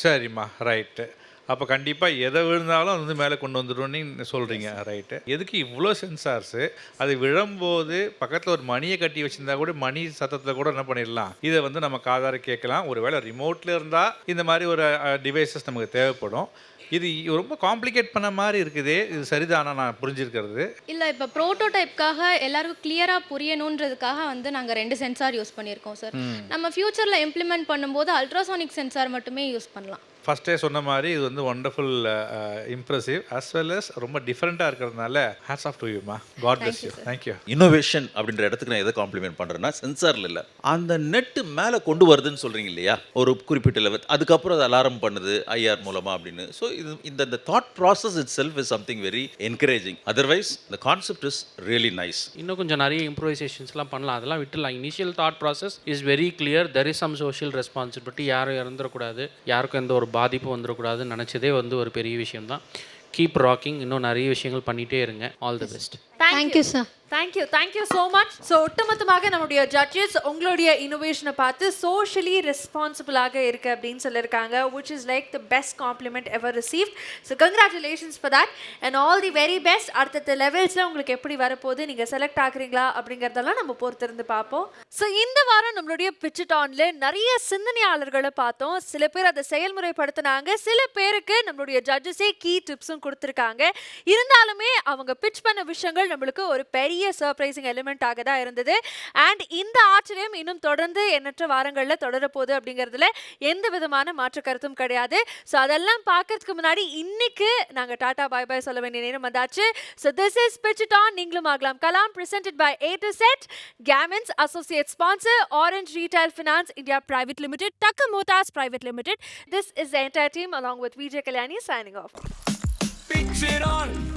சரிம்மா, ரைட்டு. அப்போ கண்டிப்பாக எதை விழுந்தாலும் அது வந்து மேலே கொண்டு வந்துடும்னு சொல்கிறீங்க, ரைட்டு. எதுக்கு இவ்வளோ சென்சார்ஸு? அது விழும்போது பக்கத்தில் ஒரு மணியை கட்டி வச்சுருந்தா கூட மணி சத்தத்தில் கூட என்ன பண்ணிடலாம், இதை வந்து நம்ம காதார கேட்கலாம். ஒரு வேளை ரிமோட்டில் இருந்தால் இந்த மாதிரி ஒரு டிவைசஸ் நமக்கு தேவைப்படும். இது ரொம்ப காம்ப்ளிகேட் பண்ண மாதிரி இருக்குது. இது சரிதானா நான் புரிஞ்சிருக்கிறது? இல்லை, இப்போ ப்ரோட்டோடைப்காக எல்லாருக்கும் கிளியராக புரியணுன்றதுக்காக வந்து நாங்கள் 2 சென்சார் யூஸ் பண்ணியிருக்கோம் சார். நம்ம ஃப்யூச்சரில் இம்ப்ளிமெண்ட் பண்ணும்போது அல்ட்ராசானிக் சென்சார் மட்டுமே யூஸ் பண்ணலாம். ஃபஸ்ட்டே சொன்ன மாதிரி இது வந்து wonderful, impressive as well as ரொம்ப டிஃப்ரெண்ட்டாக இருக்கிறதுனால ஹேட்ஸ் ஆஃப் டு யூமா. God bless you. Thank you. Innovation அப்படின்ற இடத்துக்கு நான் எதை காம்ப்ளிமெண்ட் பண்ணுறேன்னா சென்சாரில் இல்லை, அந்த நெட்டு மேலே கொண்டு வருதுன்னு சொல்கிறீங்க இல்லையா, ஒரு குறிப்பிட்ட லெவல், அதுக்கப்புறம் அது அலாரம் பண்ணுது ஐஆர் மூலமாக அப்படின்னு. ஸோ இது இந்த thought process itself is something very encouraging. Otherwise the concept is really nice. இன்னும் கொஞ்சம் நிறைய இம்ப்ரூவைசேஷன்ஸ்லாம் பண்ணலாம், அதெல்லாம் விட்டுலாம். Initial thought process is very clear. There is some social responsibility. யாரும் இறந்துடக்கூடாது, யாருக்கும் எந்த ஒரு பாதிப்பு வந்துடக்கூடாதுன்னு நினச்சதே வந்து ஒரு பெரிய விஷயம்தான். Keep rocking. இன்னும் நிறைய விஷயங்கள் பண்ணிகிட்டே இருங்க. All the best. Thank you sir. Thank you so much. So ஒட்டுமொத்தமாக நம்முடைய ஜட்ஜஸ் உங்களுடைய இனோவேஷனை பார்த்து சோஷியலி ரெஸ்பான்சிபிளாக இருக்குது அப்படின்னு சொல்லியிருக்காங்க, which is like the best compliment ever received. So congratulations for that and all the very best. அடுத்த லெவல்ஸில் உங்களுக்கு எப்படி வரப்போகுது, நீங்கள் செலக்ட் ஆகுறீங்களா அப்படிங்கிறதெல்லாம் நம்ம பொறுத்திருந்து பார்ப்போம். ஸோ இந்த வாரம் நம்மளுடைய பிச்சுட்டானில் நிறைய சிந்தனையாளர்களை பார்த்தோம். சில பேர் அதை செயல்முறைப்படுத்தினாங்க, சில பேருக்கு நம்மளுடைய ஜட்ஜஸே கீ டிப்ஸும் கொடுத்துருக்காங்க. இருந்தாலுமே அவங்க பிச் பண்ண விஷயங்கள் நம்மளுக்கு ஒரு பெரிய பெரிய சர்ப்ரைசிங் எலிமெண்ட்டாக தான் இருந்தது. அண்ட் இந்த ஆச்சரியம் இன்னும் தொடர்ந்து எண்ணற்ற வாரங்களில் தொடரப்போகுது அப்படிங்கிறதுல எந்த விதமான மாற்று கருத்தும் கிடையாது. ஸோ அதெல்லாம் பார்க்கறதுக்கு முன்னாடி இன்னைக்கு நாங்கள் டாடா பாய் பாய் சொல்ல வேண்டிய நேரம் வந்தாச்சு. So this is pitch it on நீங்களும் ஆகலாம் Kalam presented by A to Z, Gammons associate sponsor, Orange Retail Finance India Private Limited, Tucker Motors Private Limited. This is the entire team along with Vijay Kalyani signing off. Pitch it on.